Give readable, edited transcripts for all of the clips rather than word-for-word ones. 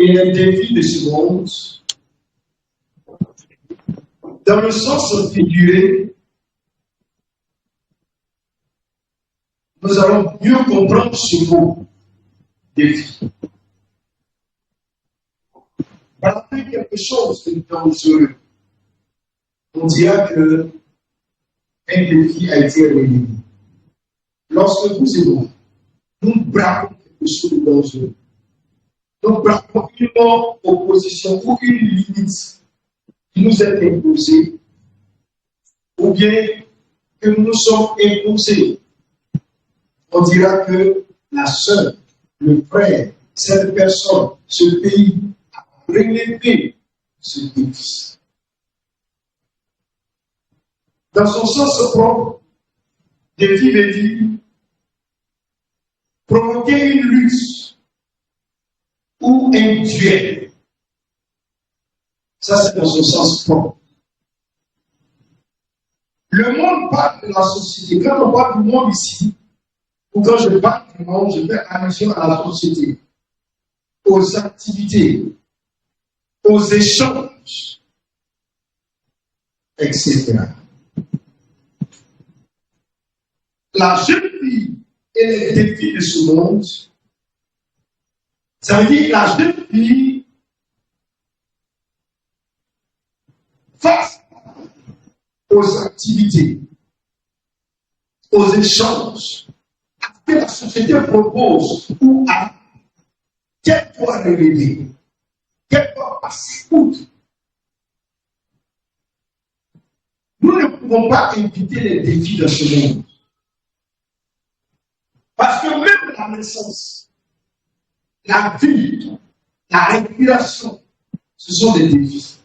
Et les défis de ce monde, dans le sens figuré, nous allons mieux comprendre ce mot défi. Voilà quelque chose de dangereux. On dira que un défi a été réuni. Lorsque vous et moi, nous braquons quelque chose de dangereux. Nous braquons une opposition ou une limite qui nous est imposée, ou bien que nous sommes imposés. On dira que la sœur, le frère, cette personne, ce pays a relevé ce défi. Dans son sens propre, défi veut dire provoquer une lutte ou un duel. Ça, c'est dans son sens propre. Le monde parle de la société. Quand on parle du monde ici, ou quand je parle du monde, je fais allusion à la société, aux activités, aux échanges, etc. La jeune fille et les défis de ce monde, ça veut dire que la jeune fille face aux activités, aux échanges que la société propose ou a, qu'elle doit relever, qu'elle doit passer outre. Nous ne pouvons pas éviter les défis de ce monde. Parce que même la naissance, la vie, la respiration, ce sont des défis.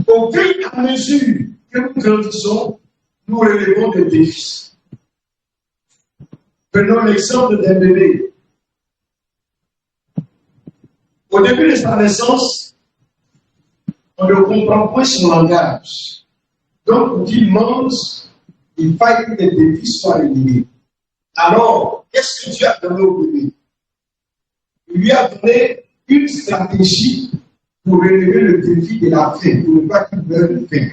Au fur et à mesure que nous grandissons, nous relevons des défis. Prenons l'exemple d'un bébé. Au début de sa naissance, on ne comprend pas son langage. Donc, pour qu'il mange, il faille que les défis soient réglés. Alors, qu'est-ce que Dieu a donné au bébé? Il lui a donné une stratégie pour relever le défi de la faim, pour ne pas qu'il meure de faim.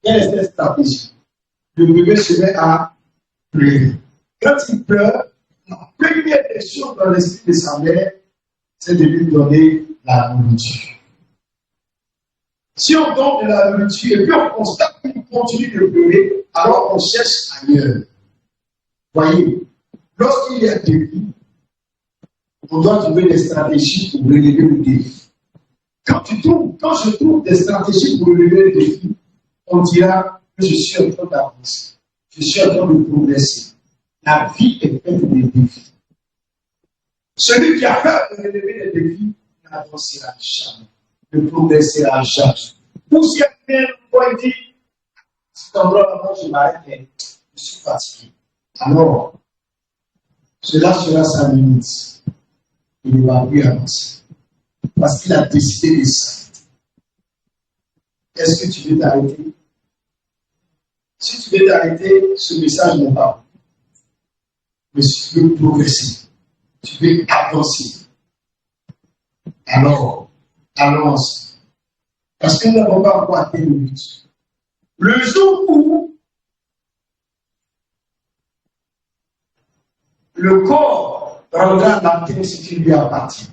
Quelle est cette stratégie? Le bébé se met à pleurer. Quand il pleure, la première des choses dans l'esprit de sa mère, c'est de lui donner la nourriture. Si on donne de la nourriture et puis on constate qu'il continue de pleurer, alors on cherche ailleurs. Voyez, lorsqu'il y a des défis, on doit trouver des stratégies pour relever le défi. Quand je trouve des stratégies pour relever le défi, on dira que je suis en train d'avancer, je suis en train de progresser. La vie est faite des défis. Celui qui a peur de relever les défis n'avancera jamais, ne progressera jamais. Ou si quelqu'un dit, cet endroit-là, je m'arrête, je suis fatigué. Alors, cela sera sa limite. Il ne va plus avancer. Parce qu'il a décidé de ça. Est-ce que tu veux t'arrêter? Si tu veux t'arrêter, ce message n'est pas. Mais si tu veux progresser, tu veux avancer, alors, avance. Parce que nous n'avons pas encore atteint le but. Le jour où le corps rendra la terre ce qui lui appartient,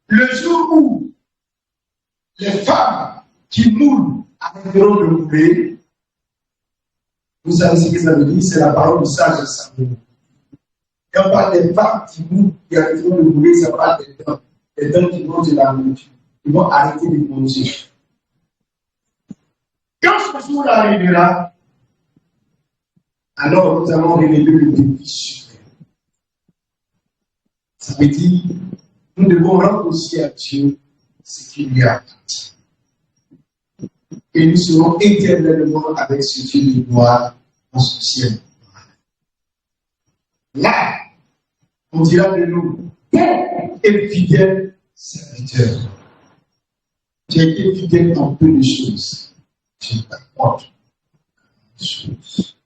le jour où les femmes qui moulent arrêteront de mouler, vous savez ce que ça veut dire, c'est la parole du sage Samuel. Quand on parle des femmes qui moulent, qui arrêteront de mouler, ça parle des dents qui mangent de la nourriture. Ils vont arrêter de manger. Quand ce jour arrivera, alors nous allons relever le défi suprême. Ça veut dire, nous devons rendre aussi à Dieu ce qui lui appartient. et nous serons éternellement avec ce Dieu de gloire dans ce ciel. Là, on dira de nous, bon et fidèle serviteur. J'ai été fidèle dans peu de choses. Je t'apporte de choses.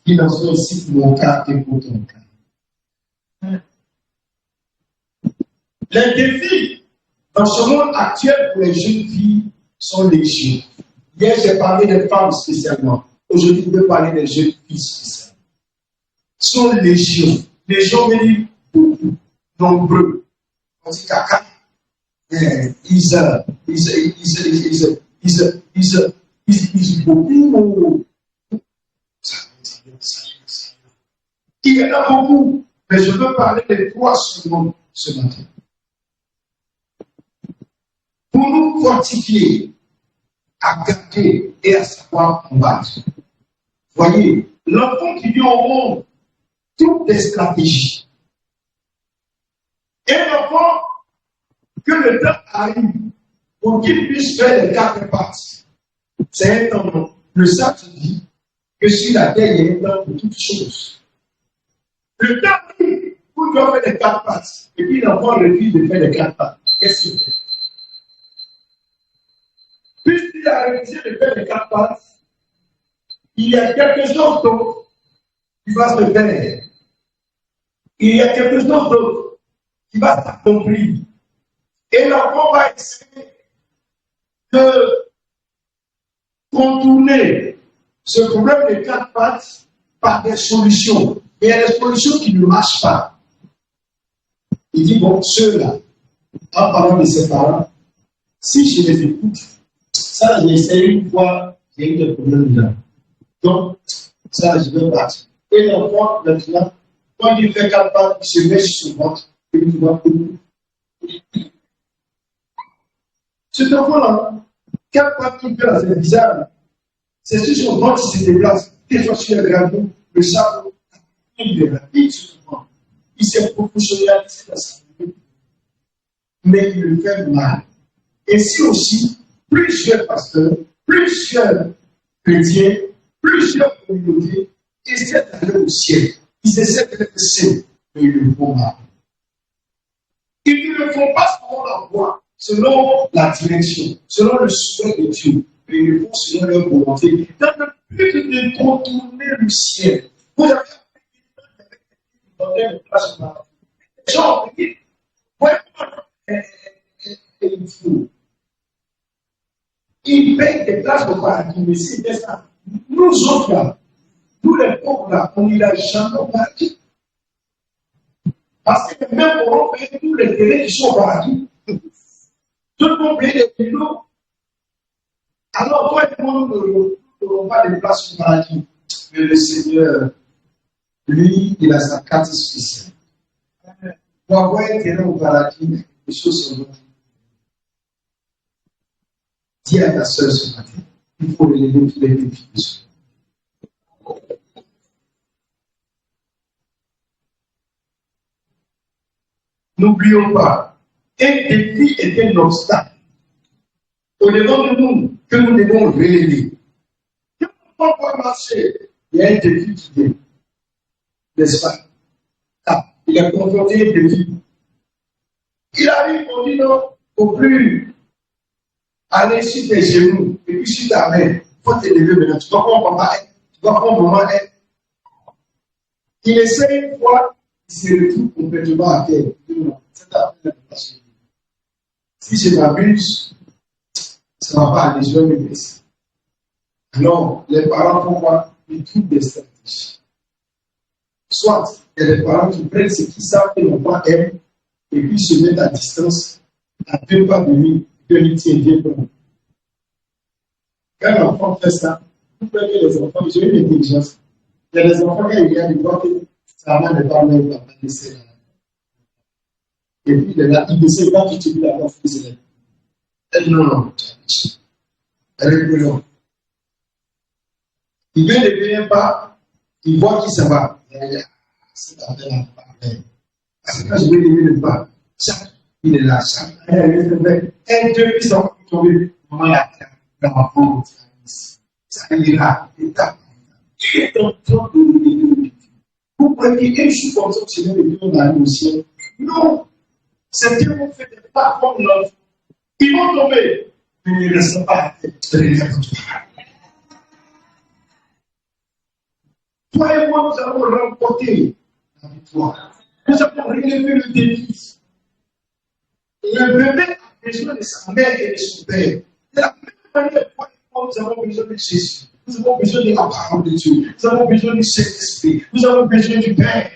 Il en soit aussi pour mon cas et pour ton cas. Les défis dans ce monde actuel pour les jeunes filles sont légion. Hier, j'ai parlé des femmes spécialement. Aujourd'hui, je vais parler des jeunes filles spécialement. Sont légion. Les gens me disent beaucoup, nombreux. On dit caca. Ils beaucoup. Il y en a beaucoup, mais je veux parler de trois seulement ce matin. Pour nous fortifier, à garder et à savoir combattre. Voyez, l'enfant qui vient au monde, toutes les stratégies. Et l'enfant, que le temps arrive pour qu'il puisse faire les quatre parties. C'est un temps. Le saint dit que sur la terre, il y a un temps pour toutes choses. Le temps arrive pour qu'il doit faire les quatre parties. Et puis l'enfant refuse de faire les quatre parties. Qu'est-ce qu'il fait? Puisqu'il a refusé de faire les quatre parties, il y a quelque chose d'autre qui va se faire. Il y a quelque chose d'autre qui va s'accomplir. Et l'enfant va essayer de contourner ce problème de quatre pattes par des solutions. Et il y a des solutions qui ne marchent pas. Il dit, bon, ceux-là, en parlant de ses parents, si je les écoute, ça, j'ai essayé une fois, j'ai eu des problèmes là. Donc, ça, je vais partir. Et l'enfant, maintenant, quand il fait quatre pattes, il se met sur son ventre, et il va courir. Cet enfant-là, quatre pattes qu'il fait là, c'est bizarre. C'est sur son ventre qui se déplace. Des fois sur le gravier, le sable, il est rapide sur son ventre. Il s'est professionnalisé dans sa vie. Mais il le fait mal. Ainsi aussi, plusieurs pasteurs, plusieurs chrétiens, plusieurs communautés essaient d'aller au ciel. Ils essaient d'être saints, mais ils le font mal. Ils ne le font pas selon la voie, selon la direction, selon le souhait de Dieu, mais ils le font selon leur volonté. Dans le but de contourner le ciel, vous avez une place de la les gens disent, il faut. Ils payent des places de paradis, mais c'est ça. Nous autres là, nous les pauvres là, on n'ira jamais au paradis. Parce que même pour payer tous les télés qui sont au paradis, tout le monde paye des kilos. Alors, toi et moi, nous n'aurons pas de place au paradis. Mais le Seigneur, lui, il a sa carte spéciale. Pour avoir un terrain au paradis, les choses sont bonnes. Dis à ta soeur ce matin, il faut relever tous les défis. N'oublions pas, un défi est un obstacle au-devant de nous que nous devons relever. Quand on va marcher, il y a un défi qui vient. N'est-ce pas? Ah, il a confronté un défi. Il arrive, on dit non, au plus aller sur tes genoux et puis sur ta main. Il faut te lever maintenant. Tu dois prendre moment un. Tu dois prendre moment un. Il essaie une fois, il se retrouve complètement à terre. C'est après la passion. Si je m'abuse, ça ne va pas aller, je vais me blesser. Alors, les parents font quoi? Ils trouvent des stratégies. Soit, il y a des parents qui prennent ce qu'ils savent que l'enfant aime et puis se mettent à distance, à 2 pas de lui, que lui tient bien pour. Quand l'enfant fait ça, vous voyez que les enfants, j'ai une intelligence. Il y a des enfants qui regardent, ils voient que sa maman n'est pas même papa laisser là. Et puis il décide pas que tu veux l'avoir fait. Elle dit non. Elle est plus longue. Il vient de venir pas, il voit qui ça va. C'est affaire là. Parce que quand je vais lever le pas, il est là, ça. Elle est deux puissants qui tombent. Maman, dans votre service. Ça ira étape. Tu es en train de nous. Vous prenez une chose comme ça, le Seigneur de Dieu dans le ciel. Non, c'est Dieu qui fait des pas comme l'autre. Ils vont tomber, mais ils ne restent pas. Toi et moi, nous allons remporter la victoire. Nous avons relevé le défi. Le bébé a besoin de sa mère et de son père. De la même manière, toi et moi, nous avons besoin de Jésus. Nous avons besoin de la parole de Dieu. Nous avons besoin du Saint-Esprit. Nous avons besoin du Père.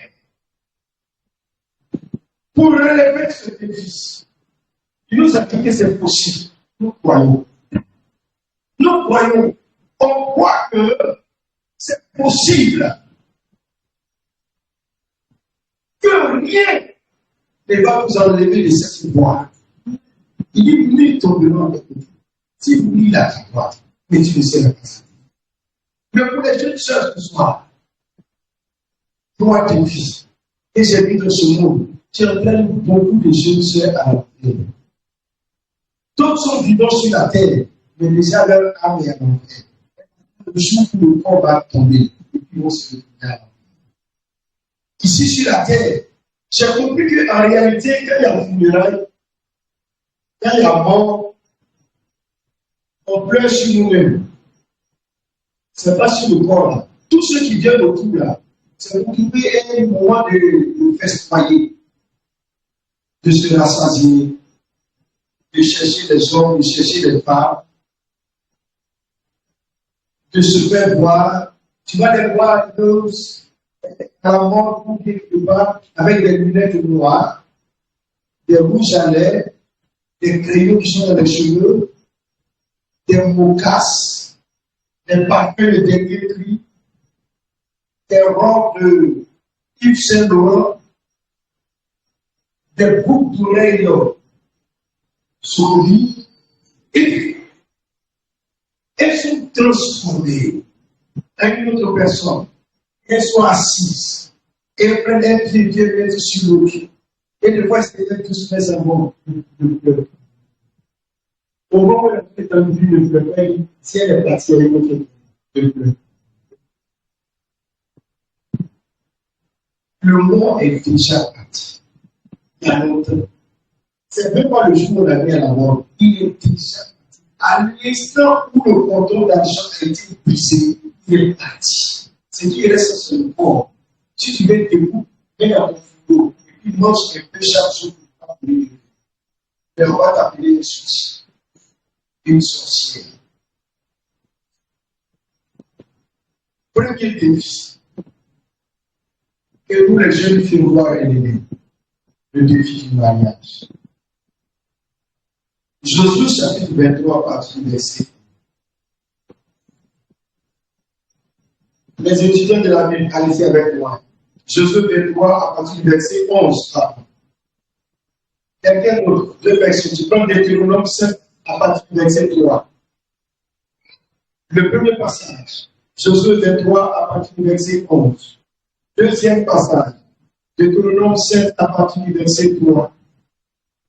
Pour relever ce défi, il nous a dit que c'est possible. Nous croyons. Nous croyons. On croit que c'est possible. Que rien ne va vous enlever de cette voie. Il dit, mille tomberont avec vous. Si vous lisez la victoire, mais tu ne sais pas ça. Mais pour les jeunes sœurs ce soir, toi, tes fils, et j'ai vu dans ce monde, tu entraînes beaucoup de jeunes sœurs à la terre. D'autres sont vivants sur la terre, mais déjà leur âme est à l'enfer. Le jour où le corps va tomber, et puis vont se retrouver à l'enfer. Ici sur la terre, j'ai compris qu'en réalité, quand il y a funérailles, quand il y a mort, on pleure sur nous-mêmes. Ce n'est pas sur le corps là. Tous ceux qui viennent autour là, c'est pour trouver un moment de festoyer, de se rassasier, de chercher des hommes, de chercher des femmes, de se faire voir. Tu vas les voir à la mort ou quelque part avec des lunettes noires, des rouges à lèvres, des crayons qui sont dans les cheveux, des mocasses, des parfums de dernier cri, des robes de Yves Saint Laurent, des boucles d'oreilles solides, et elles sont transformées à une autre personne. Elles sont assises et elles prennent un pied qui est mettre sur l'autre. Et des fois, c'est elles qui se mettent à mort de pleurer. Au moment où elle est en vie de pleurer, si elle est partie, elle est autre de pleurer. Le mot est déjà parti. Il y a longtemps. C'est même pas le jour où on a mis à la mort. Il est déjà parti. À l'instant où le contrôle d'argent a été brisé, il est parti. C'est qui reste sur le corps. Si tu veux debout, mets dans ton frigo, et puis mange un peu chaque jour pour pas brûler. Mais on va t'appeler une sorcière. Une sorcière. Premier défi que nous les jeunes filles doivent relever, le défi du mariage. Josué chapitre 23, partie du verset. Les étudiants de la Bible, allez-y avec moi. Josué 23, à partir du verset 11. Quelqu'un d'autre, deux versions. Tu prends Deutéronome 7, à partir du verset 3. Le premier passage, Josué 23, à partir du verset 11. Deuxième passage, Deutéronome 7, à partir du verset 3.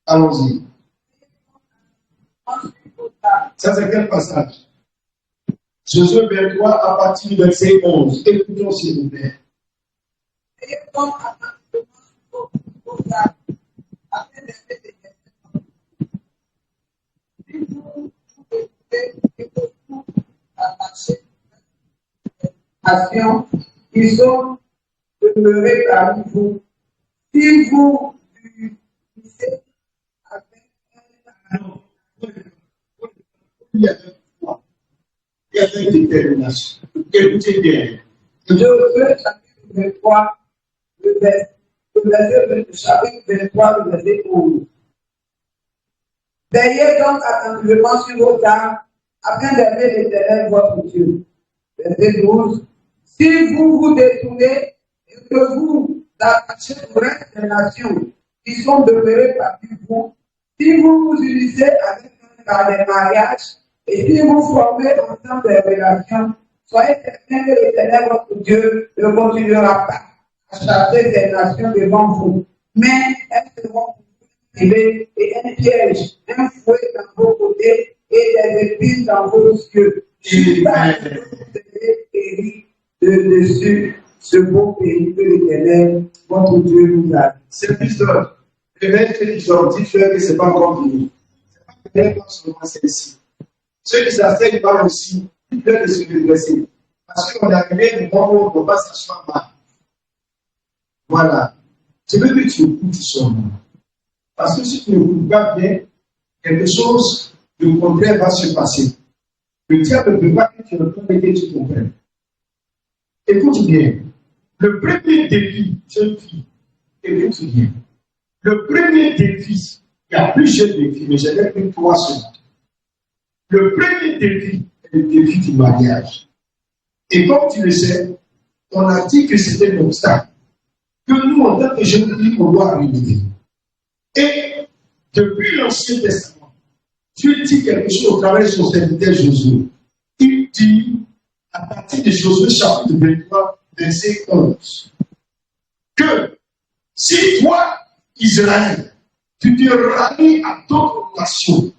Allons-y. Ça, c'est quel passage? Josué 23 à partir du verset 11. Écoutons s'il vous plaît. Ils sont demeurés parmi vous. Si vous unissez avec Il y avait une détermination. Écoutez bien. Josué chapitre 23, le chapitre 23, le verset 11. Veillez donc attentivement sur vos âmes, afin d'aimer l'Éternel votre Dieu. Verset 12. Si vous vous détournez et que vous attachez au reste des nations qui sont demeurées parmi vous, si vous vous unissez avec eux dans les mariages, et si vous formez ensemble des relations, soyez certains que l'Éternel votre Dieu ne continuera pas à chasser ces nations devant vous, mais elles seront et un piège, un fouet dans vos côtés, et des épines dans vos yeux. Jusqu'à ce que vous ayez péri de dessus ce beau pays que l'Éternel, votre Dieu, nous a. C'est plus de réveil qu'ils ont dit frère que c'est pas encore fini. C'est pas seulement celle-ci. Ceux qui s'asseyent parlent aussi, ils veulent se redresser. Parce qu'on est arrivé au moment où on ne peut pas s'asseoir mal. Voilà. Je veux que tu écoutes seulement. Parce que si tu n'écoutes pas bien, quelque chose de contraire va se passer. Le diable ne veut pas que tu entends et que tu comprennes. Écoute bien. Le premier défi, jeune fille, écoute bien. Le premier défi, il y a plusieurs défis, mais j'en ai pris 3 seulement. Le premier défi est le défi du mariage. Et comme tu le sais, on a dit que c'était un obstacle que nous, en tant que jeunes filles, on doit relever. Et depuis l'Ancien Testament, Dieu dit quelque chose au travers de son serviteur Josué. Il dit, à partir de Josué chapitre 23, verset 11, que si toi, Israël, tu te rallies à d'autres nations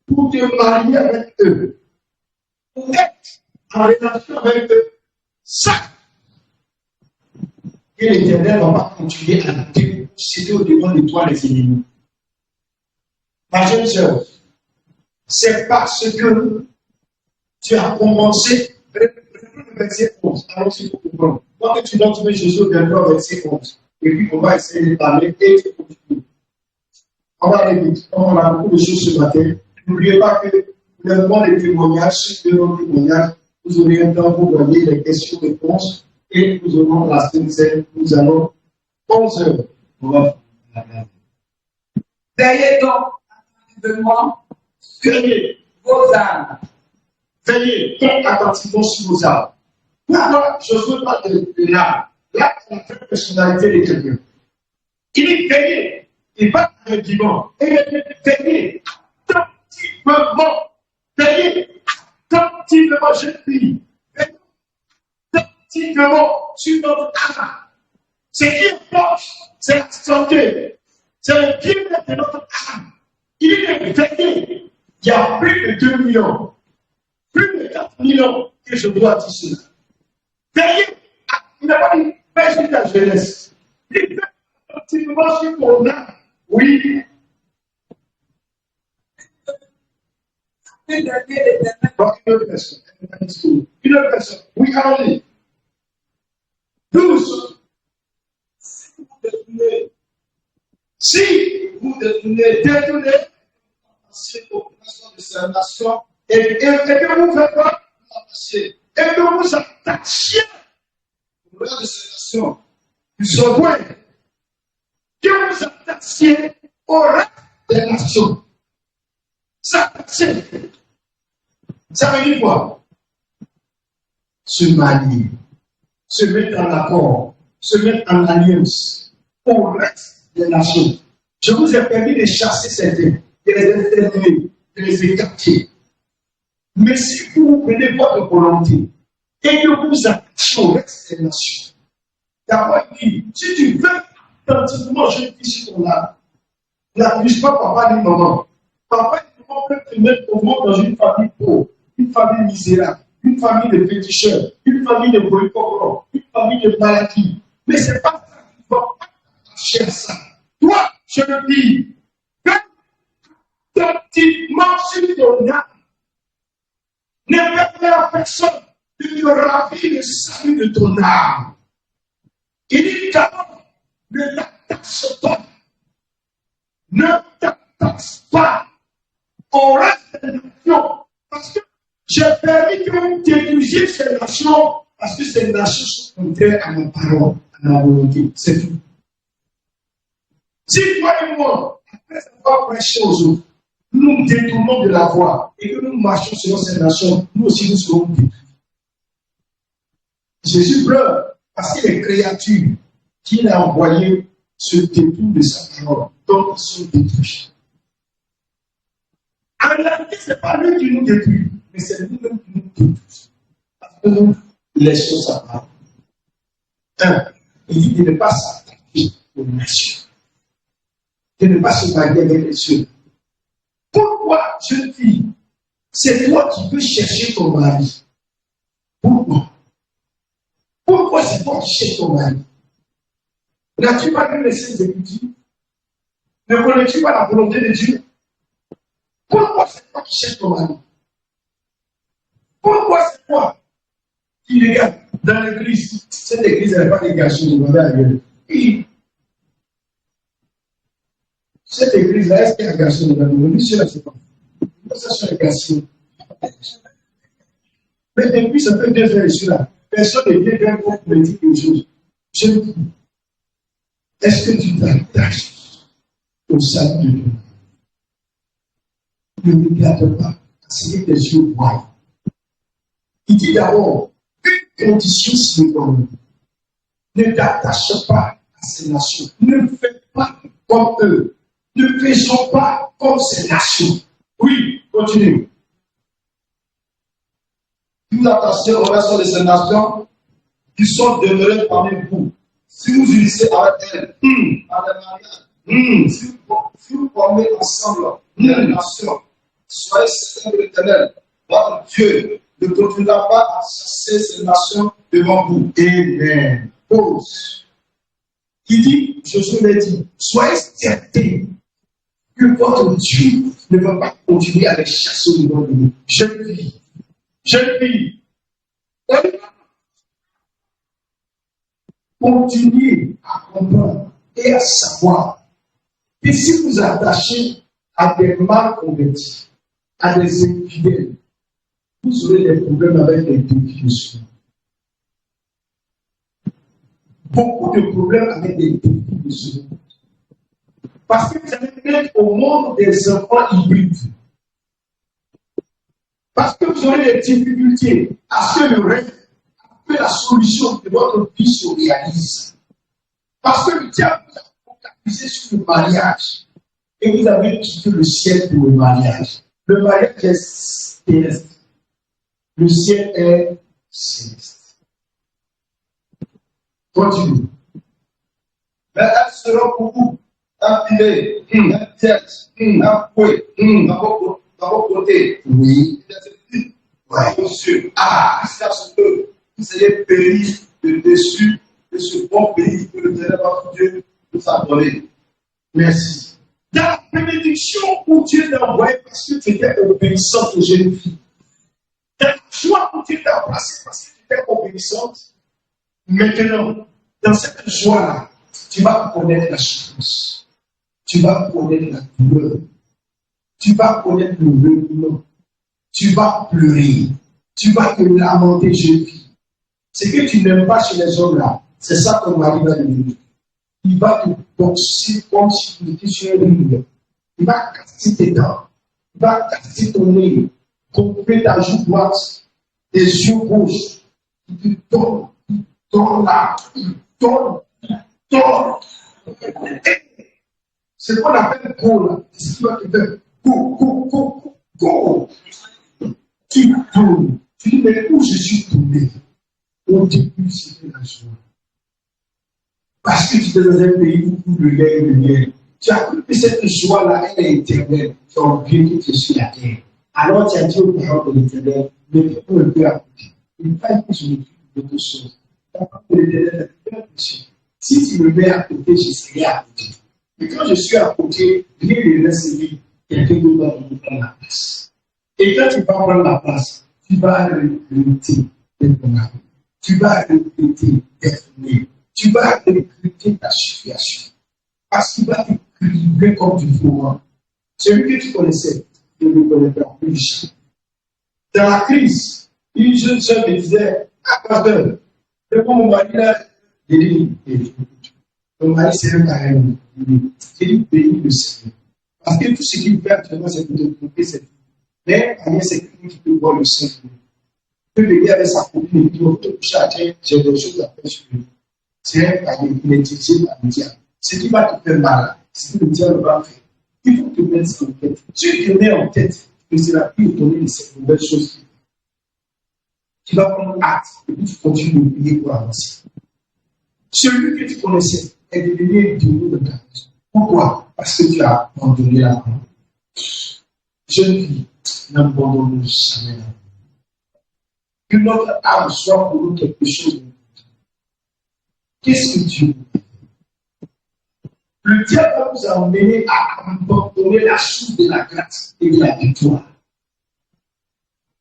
pour te marier avec eux, pour être en relation avec eux, ça, et l'Éternel va pas continuer à déposséder au-devant de toi les ennemis. Ma jeune sœur, c'est parce que tu as commencé, le verset 11, allons-y pour comprendre. Quand tu dois trouver Jésus au 23, verset 11, et puis on va essayer de parler et tu continues. On va aller vite, comme on a beaucoup de choses ce matin. N'oubliez pas que nous avons les témoignages, sur nos témoignages, vous aurez un temps pour donner les questions-réponses et nous aurons la semaine, nous allons 11 heures. On va Veillez donc attentivement sur vos âmes. Veillez donc attentivement sur vos âmes. Pourquoi je ne veux pas de l'âme? Là, on fait la personnalité de quelqu'un. Il est veillé. Il va à un dimanche. Et il est veillé. Attentivement. Veillé. Attentivement, jeune fille. Attentivement sur notre âme. C'est qui importe, c'est la santé. C'est le bien-être de notre âme. Il est veillé. Il y a plus de 2 millions, plus de 4 millions que je dois dire cela. Veillez. Il n'a pas dit, mais sur ta jeunesse. Il fait attentivement sur ton âme. Oui. Une autre personne. Une autre personne. Oui, allons-y. 12. Si vous détournez passer aux nations de ces nations et que vous faites pas passer et que vous attachiez aux lois de ces nations du souverain, que vous attachiez au reste des nations. S'attacher. Ça veut dire quoi? Se marier, se mettre en accord, se mettre en alliance au reste des nations. Je vous ai permis de chasser certains, de les exterminer, de les écarter. Mais si vous prenez votre volonté et que vous attachez au reste des nations, d'abord dit, si tu veux attentivement, je dis sur ton âme, n'abuse pas papa ni maman. Papa et maman peuvent te mettre au monde dans une famille pauvre, une famille misérable, une famille de féticheurs, une famille de boycotteurs, une famille de maladies. Mais ce n'est pas ça qui va attacher à ça. Toi, je le dis, attentivement sur ton âme. Ne permets à personne de te ravir le salut de ton âme. Il dit d'abord, ne t'attache pas. Ne t'attache pas au reste des nations. Parce que j'ai permis que vous détruisiez ces nations, parce que ces nations sont contraires à ma parole, à ma volonté. C'est tout. Si toi et moi, après avoir prêché aux autres, nous nous détournons de la voie et que nous marchons selon ces nations, nous aussi nous serons détruits. Jésus pleure parce que les créatures qu'il a envoyées se détournent de sa parole, donc ils sont détruits. En réalité, ce n'est pas lui qui nous détruit, mais c'est nous-mêmes qui nous détruisons. Parce que nous laissons sa parole. Il dit de ne pas s'attaquer aux nations, de ne pas se marier avec les cieux. Pourquoi, jeune fille, C'est toi qui veux chercher ton mari. Pourquoi? Pourquoi c'est toi qui cherches ton mari? N'as-tu pas lu les Saintes Écritures? Ne connais-tu pas la volonté de Dieu? Pourquoi c'est toi qui cherches ton mari? Pourquoi c'est toi qui regarde dans l'église? Cette église n'a pas de garçons, je demandais à Dieu. Et cette église-là, est-ce qu'il y a un garçon dedans? Je ne sais pas. Ça, c'est un garçon. Mais depuis, ça fait 2 heures ici là. Personne ne vient vers moi pour me dire quelque chose. Je me dis, est-ce que tu t'attaches au salut de Dieu? Ne regarde pas à ce que tes yeux voient. Il dit d'abord, une condition sine qua non. Ne t'attache pas à ces nations. Ne fais pas comme eux. Ne faisons pas comme ces nations. Oui, continue. Vous attachez aux nations de ces nations qui sont demeurées parmi vous. Si vous unissez avec elles, à la mariage, si vous formez ensemble une nation, soyez certains de l'Éternel, votre Dieu, ne continuera pas à chasser ces nations devant vous. Amen. Pause. Il dit, Josué l'a dit, soyez certains que votre Dieu ne va pas continuer à les chasser devant vous. Jeune fille, continuez à comprendre et à savoir que si vous attachez à des mal convertis, à des infidèles, vous aurez des problèmes avec les définitions. Beaucoup de problèmes avec les définitions. Parce que vous allez mettre au monde des enfants hybrides. Parce que vous aurez des difficultés à ce que le rêve, à la solution de votre vie se réalise. Parce que le diable vous a focalisé sur le mariage. Et vous avez quitté le ciel pour le mariage. Le mariage est céleste. Le ciel est céleste. Continue. Mais elles seront pour vous un filet, un piège, un fouet, à vos côtés. Oui. Ouais, monsieur. Ah, c'est ce que vous allez périr de dessus de ce bon pays que le Seigneur votre Dieu nous a donné. Merci. Dans la bénédiction où Dieu t'a envoyé parce que tu étais obéissante aux jeunes filles. Dans la joie où Dieu t'a placé parce que tu étais obéissante. Maintenant, dans cette joie-là, tu vas connaître la souffrance. Tu vas connaître la douleur. Tu vas connaître le règlement. Tu vas pleurer. Tu vas te lamenter, jeune fille. Ce que tu n'aimes pas chez les hommes-là, c'est ça ton mari va devenir. Il va te boxer comme si tu étais sur un ring. Il va casser tes dents. Il va casser ton nez. Couper ta joue droite. Tes yeux gauches. Il te donne là. Il donne. C'est ce qu'on appelle go là. C'est ce qui va te faire go. Tu tournes. Tu dis, mais où je suis tourné? Au début, c'était la joie. Parce que tu étais dans un pays où le lait est le miel. Tu as cru que cette joie-là, elle est éternelle. Tu as oublié que tu es sur la terre. Alors tu as dit aux parents de l'éternel, mettez-vous un peu à côté. Il faut que je m'occupe d'autres choses. L'éternel a fait possible. Si tu me mets à côté, je serai à côté. Et quand je suis à côté, rien ne reste libre. Quelqu'un d'autre va me prendre la place. Et quand tu vas prendre la place, tu vas regretter d'être mari. Tu vas regretter d'être né. Tu vas regretter ta situation. Parce qu'il va te crier comme du fourreau. Celui que tu connaissais, tu ne le connaîtras plus. Dans la crise, une jeune soeur me disait, ah, pasteur, depuis mon mari là, il dit, mon mari c'est un carême. J'ai dit, bénis le Seigneur. Parce que tout ce qu'il fait actuellement, c'est de te tromper cette vie. Mais, c'est quelqu'un qui peut voir le Seigneur. Tu peux venir avec sa copine et dire, oh, j'ai des choses à faire sur lui. C'est un panier, il est utilisé par le diable. Ce qui va te faire mal, c'est que le diable va faire. Il faut te mettre en tête. Tu te mets en tête que c'est la plus étonnée de ces nouvelles choses. Tu vas prendre acte et puis tu continues de prier pour avancer. Celui que tu connaissais est devenu un démon de ta vie. Pourquoi? Parce que tu as abandonné la parole. jeune fille, n'abandonnons jamais. Que notre âme soit pour nous quelque chose de. Qu'est-ce que Dieu veut? Le diable va vous amener à abandonner la source de la grâce et de la victoire.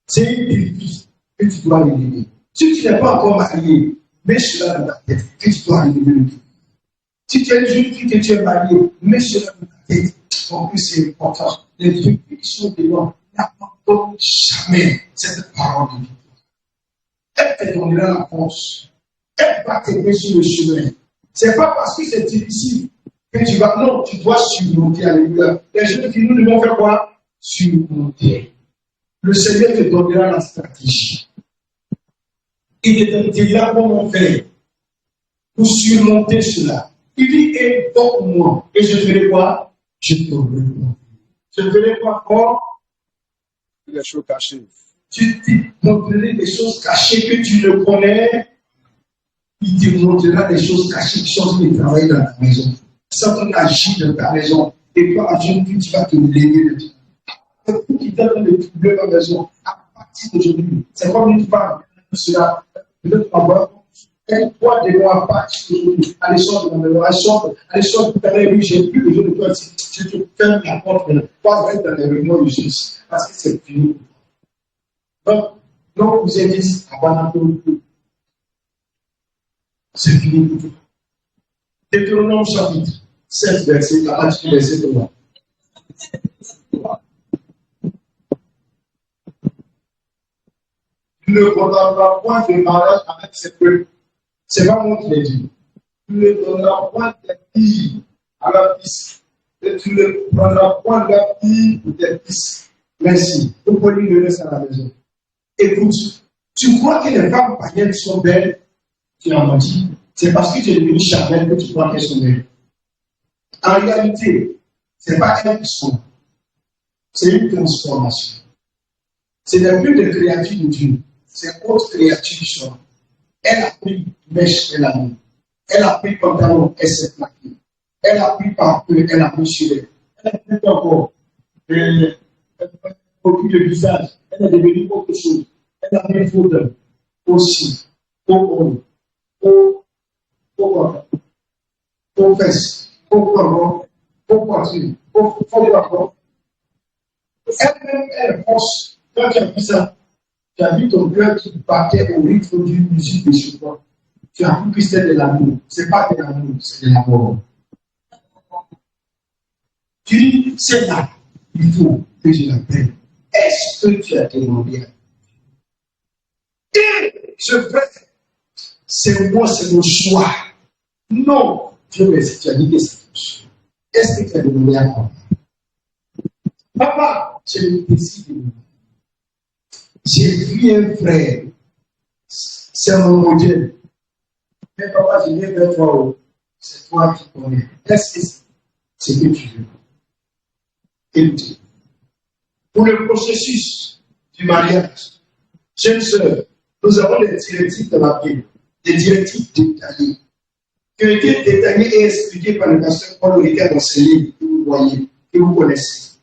C'est une défi que tu dois éliminer. Si tu n'es pas encore marié, mets cela dans ta tête que tu dois éliminer le défi. Si tu es une jeune fille que tu es mariée, mets cela dans ta tête. En plus, c'est important. Les jeunes filles qui sont devant n'abandonnent jamais cette parole de vie. Elle te donnera la force. Elle va t'aider sur le chemin. Ce n'est pas parce que c'est difficile que tu vas. Non, tu dois surmonter. Alléluia. Les jeunes filles, nous devons faire quoi? Surmonter. Le Seigneur te donnera la stratégie. Il te dira comment faire pour surmonter cela. Il dit, invoque-moi. Et je ferai quoi? Je te donnerai. Je ferai quoi encore? Les choses cachées. Tu te montreras des choses cachées que tu ne connais. Il te montrera des choses cachées qui sont en train de travailler dans ta maison. Ça va agir dans ta maison. Et toi, à jeune fille, tu vas te lever de Dieu. C'est tout qui t'aide de troubler ta maison. À partir d'aujourd'hui, c'est comme une femme. Cela peut avoir. Elle doit de moi à partir d'aujourd'hui. Allez, sort de la maison. Allez, sort de ta maison. Oui, j'ai plus besoin de toi. Je te ferme la porte maintenant. Pas être dans les réunions de justice. Parce que c'est fini. Donc, vous êtes dit, abandonnez tout. C'est fini pour vous. Deutéronome chapitre 7, verset 4, verset 3. Tu ne condamneras point de mariage avec ces peuples. C'est pas moi qui l'ai dit. Tu ne donneras point tes filles à leur fils. Et tu ne prendras point leur fille pour tes fils. Merci. Vous pouvez lui donner ça à la maison. Écoute, tu crois que les femmes païennes sont belles? Tu as menti. C'est parce que tu es devenu charnel que tu crois qu'elles sont belles. En réalité, ce n'est pas elles qui sont. C'est une transformation. Ce n'est plus des créatures de Dieu. C'est autre créature qui sont. Elle a pris mèche, elle a mis. Elle a pris pantalon, elle s'est plaquée. Elle a pris par peu, elle a pris sur elle. Elle a pris encore. Au de visage, elle est devenue autre chose. Elle a mis faute aussi. Au fesses, au poivron, au poitrine, au poivron. Elle-même, elle force. Quand tu as vu ça, tu as vu ton cœur qui battait au rythme d'une musique de chez toi. Tu as vu que c'est de l'amour. Ce n'est pas de l'amour, c'est de l'amour. Tu dis, c'est là, il faut que je l'appelle. Est-ce que tu as demandé à et je fais, c'est moi, c'est mon choix. Non, Dieu merci, tu as dit que c'est ton choix. Est-ce que tu as demandé à papa? Papa, j'ai décidé de demander. J'ai vu un frère, c'est mon modèle. Mais papa, je viens vers toi, c'est toi qui connais. Est-ce que c'est ce que tu veux? Écoutez, pour le processus du mariage, jeune sœur, nous avons des directives dans la Bible, des directives détaillées, qui ont été détaillées et expliquées par le pasteur Paul Ricard dans ses livres que vous voyez, que vous connaissez.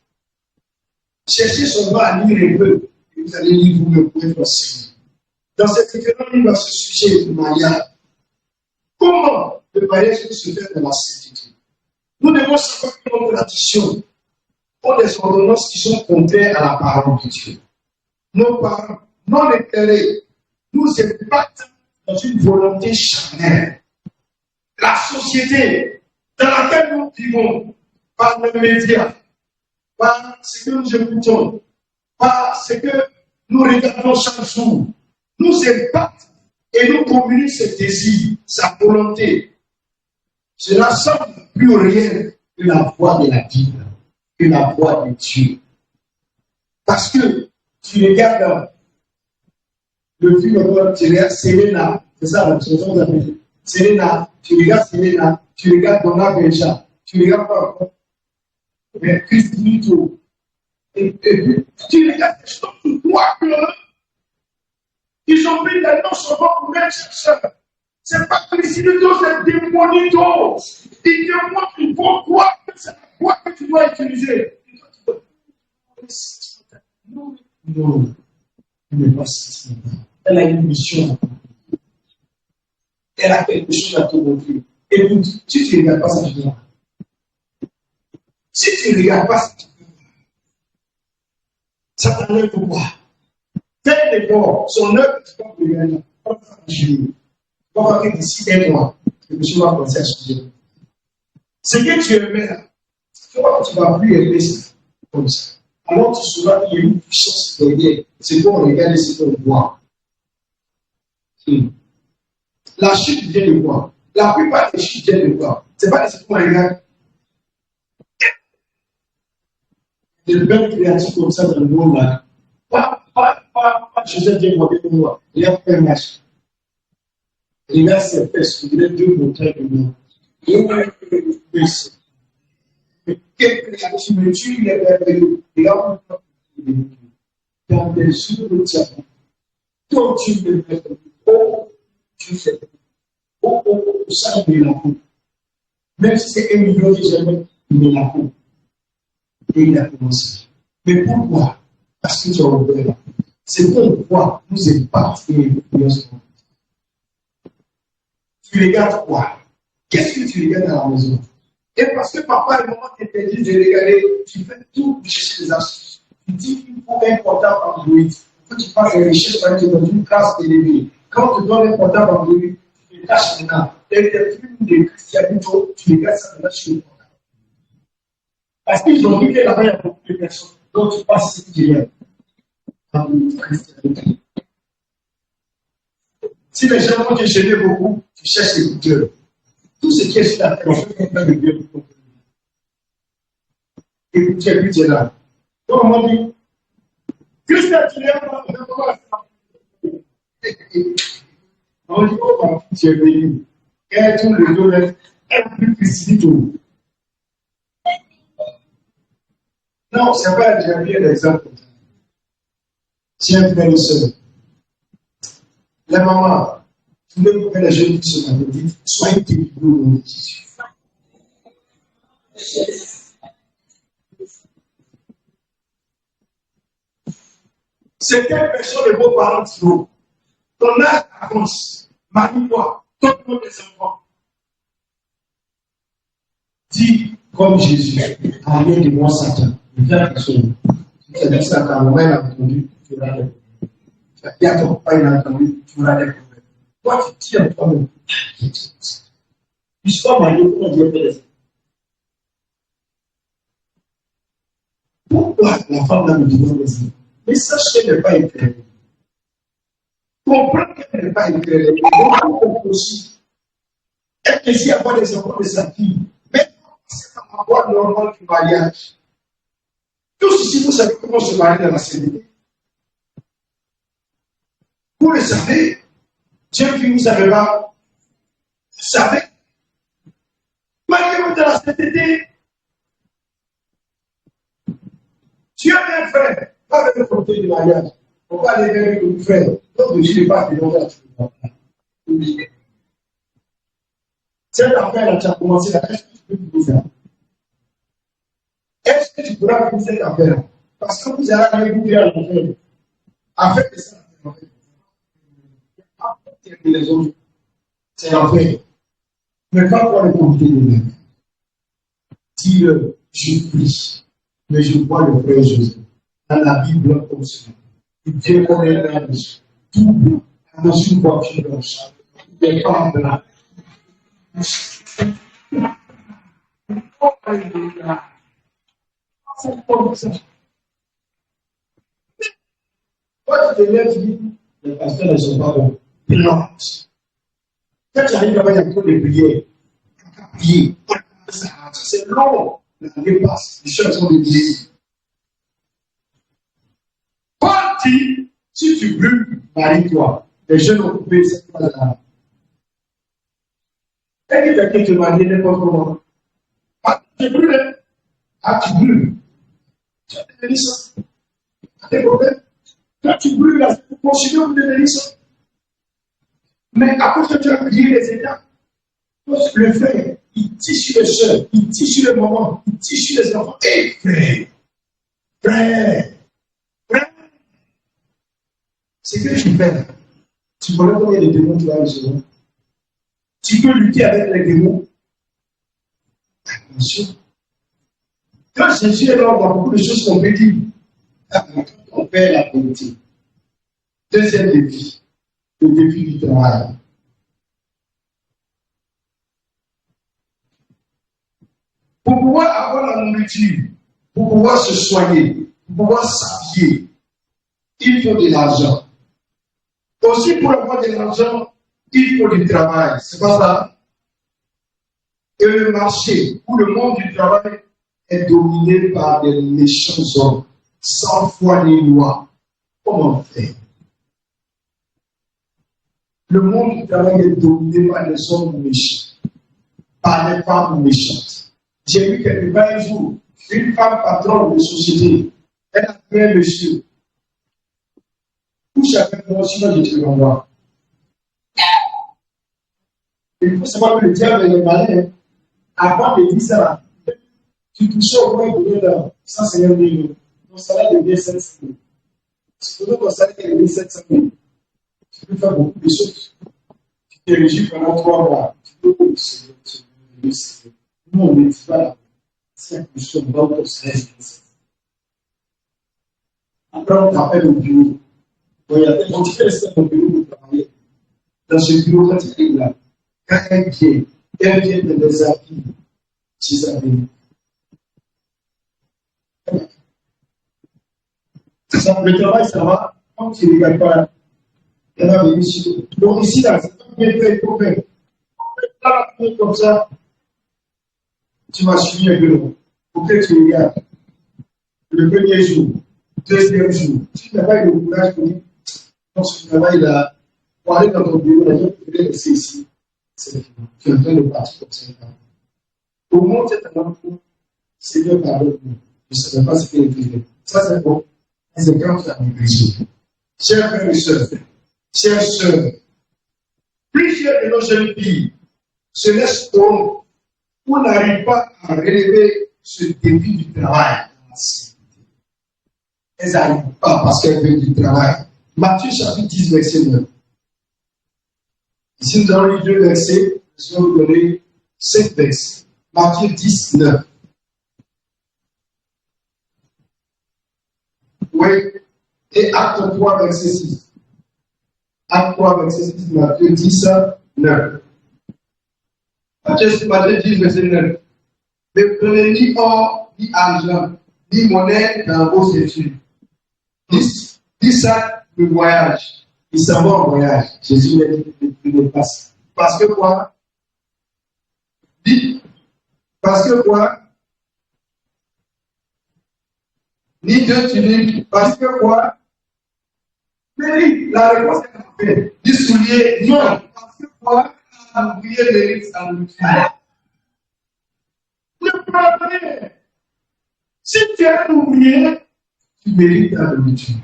Cherchez seulement à lire un peu, et vous allez lire vous-même pour être enseigné. Dans ces différents livres à ce sujet du mariage, comment le mariage peut se faire dans la sainteté? Nous devons savoir que nos traditions ont des ordonnances qui sont contraires à la parole de Dieu. Nos parents non éclairés nous ébattent dans une volonté charnelle. La société dans laquelle nous vivons, par les médias, par ce que nous écoutons, par ce que nous regardons chaque jour, nous ébattent et nous communiquent ce désir, sa volonté. Cela semble plus réel que la voix de la Bible, que la voix de Dieu. Parce que tu regardes le film de Selena, c'est ça la chanson que vous avez dit. Selena, tu regardes Selena, tu regardes Donna Benja, tu regardes pas encore. Mais Christito. Et puis, tu regardes des choses sur toi que ils ont pris des noms sur votre même chercheur. C'est pas Christito, c'est démonito. Il te montre pourquoi c'est la voie que tu dois utiliser. Non, elle n'est pas sentimentale. Elle a une mission. Elle a quelque chose à te montrer. Écoute, si tu ne regardes pas ça, tu dois. Si tu ne regardes pas ça, tu dois. Ça t'enlève pourquoi? Fais l'effort, son œuvre, tu vas regarder. Tu vas voir que d'ici un mois, le monsieur va penser à changer. Ce que tu aimais là, tu vois que tu ne vas plus aimer ça comme ça. Alors tu sauras qu'il y a une puissance derrière. C'est qu'on regarde et c'est qu'on voit. La chute vient de voir. La plupart des chutes viennent de voir. Ce n'est pas ce qu'on regarde. Des belles créatures comme ça dans le monde là. Pas Joseph vient voir de moi. Il a fait un match. Il a ses fesses, il a 2 montagnes de moi. Quelle créature me tue, il est merveilleux. Et là, dans les yeux de diamant, toi tu me mets, oh, tu fais, oh, ça me met la peau. Même si c'est 1 million que j'aime, il met la peau. Et il a commencé. Mais pourquoi? Parce que tu as ouvert la peau. C'est pourquoi nous épargnons les gens. Tu regardes quoi? Qu'est-ce que tu regardes à la maison? Et parce que papa et maman t'interdisent de regarder, tu fais tout pour chercher des astuces. Tu dis qu'il faut un portable Android. Il faut que tu fasses des recherches par exemple dans une classe élevée. Quand on te donne un portable Android, tu te caches maintenant. Et tes films de Cristianito, tu regardes ça maintenant sur le portable. Parce qu'ils ont vu que là-bas, il y a beaucoup de personnes. Donc tu passes ce qui est dans le Christianité. Si les gens vont te gêner beaucoup, tu cherches l'écouteur. Tout ce qui est sur la terre, on fait un peu de bien pour comprendre. Écoutez, puis tu es là. Donc, on m'a dit, Christian, tu es là, on dit, oh, tu es venu. Et tout le dos, elle a plus précis tout. Non, c'est pas, j'ai bien l'exemple. Tiens, frère et soeur. La maman, tous les mauvais les jeunes qui sont dans le dit, soyez délivrés au nom de Jésus. Certaines personnes, les beaux-parents disent, ton âge avance, marie-toi, donne-moi des enfants. Dis comme Jésus, arrière de moi, Satan. Viens personne. Si tu as dit ça, ta maman a entendu, tu vas répondre. Il y a ton papa, il a entendu, tu vas répondre. Toi, tu dis à toi-même, je ne suis pas marié, comment Dieu fait ça? Pourquoi la femme là me demande des enfants? Mais sache qu'elle n'est pas éclairée. Comprends qu'elle n'est pas éclairée. Donc, aussi, elle désire avoir des enfants de sa fille. Mais c'est un avoir normal du mariage. Tous ici, vous savez comment se marier dans la célébrité. Vous le savez. Dieu qui vous savez pas. Vous savez. Mariez-vous dans la célébrité. Tu as un frère. Pas avec le côté du mariage. On va aller vers le frère. Donc, je ne sais pas que l'on va faire. Cette affaire-là, tu as commencé à est-ce que tu peux vous faire? Est-ce que tu pourras faire cette affaire-là? Parce que vous allez aller vous faire l'affaire. Avec ça, les autres, c'est l'affaire. Mais quand on est comité de même, dis-le, je prie, mais je vois le frère Joseph dans la Bible comme ça. Dieu connaît l'âge, tout dans une voiture blanche, des femmes blanches. Oh, alléluia. C'est comme ça. Quand tu te lèves, tu dis, les pasteurs ne sont pas bons. Non. Quand tu arrives là-bas, il y a trop de prières. Prier. C'est long. La dépasse. Les choses sont déguisées. Paul dit, si tu brûles, marie-toi. Les jeunes ont coupé cette phrase-là. Et que quelqu'un te marie n'importe comment. Ah, tu brûles. Ah, tu brûles. Tu as des bénissances. Tu as des problèmes. Quand tu brûles, là, tu continues à des bénissances. Mais à cause que tu as prié les étapes, le frère, il tire sur les soeurs, il tire sur les mamans, il tire sur les enfants. Hé, frère, Ce que tu fais, tu connais combien de démons tu as recevoir? Tu peux lutter avec les démons? Attention. Quand Jésus est là, on voit beaucoup de choses qu'on peut dire. On perd la politique. Deuxième défi, le défi du travail. Pour pouvoir avoir la nourriture, pour pouvoir se soigner, pour pouvoir s'habiller, il faut de l'argent. Aussi, pour avoir de l'argent, il faut du travail. C'est pas ça? Et le marché, ou le monde du travail, est dominé par des méchants hommes, sans foi ni loi. Comment faire? Le monde du travail est dominé par des hommes méchants, par des femmes méchantes. J'ai vu quelque part un jour, une femme patronne de société, elle a pris un monsieur. Couche avec moi, sinon je te l'envoie. Il faut savoir que le diable est malin. Avant de dire ça, tu touches au moins de 150 000. Ton salaire devient 500 000. Si tu veux ton salaire devient 700 000, tu peux faire beaucoup de choses. Tu te régis pendant 3 mois. Tu peux se nous, on ne dit pas là. C'est un peu sur le bord de ton salaire. Après, on t'appelle au bureau. On te fait rester au bureau pour travailler. Dans ce bureau, quand tu es là, quand elle vient de les habits, tu s'habilles. Le travail, ça va. Quand tu ne regardes pas, elle va venir sur. Donc ici, là, c'est pas bien fait, il faut faire. Là, comme ça, tu vas suivre un bureau. Pour que tu regardes. Le premier jour, deuxième jour, tu n'as pas eu le courage de dire, dans ce travail-là, pour aller dans ton bureau, les gens peuvent laisser ici. C'est fini. Tu es en train de partir comme ça. Au monde, c'est un enfant, c'est bien pardonne. Je ne savais pas ce qu'il était. Ça, c'est bon. C'est quand tu as une vision. Chers frères et sœurs, chères sœurs, plusieurs de nos jeunes filles se laissent tomber ou n'arrivent pas à relever ce défi du travail. Elles n'arrivent pas parce qu'elles veulent du travail. Matthieu chapitre 10, verset 9. Ici, nous allons lire 2 versets, nous allons vous donner 5 versets. Matthieu 10, 9. Oui. Et Acte 3, verset 6. Acte 3, verset 6, Matthieu 10, 9. Matthieu 10, verset 9. Ne prenez ni or, ni argent, ni monnaie dans vos études. Ni sac de voyage. Il s'en va en voyage. Jésus l'a dit de passer. Parce que quoi? Parce que quoi? Ni deux tuniques. Parce que quoi? Mais la réponse est en fait. Ni souliers, non. Parce que quoi? Un ouvrier mérite sa nourriture. Ne prends rien. Si tu es un ouvrier, tu mérites ta nourriture.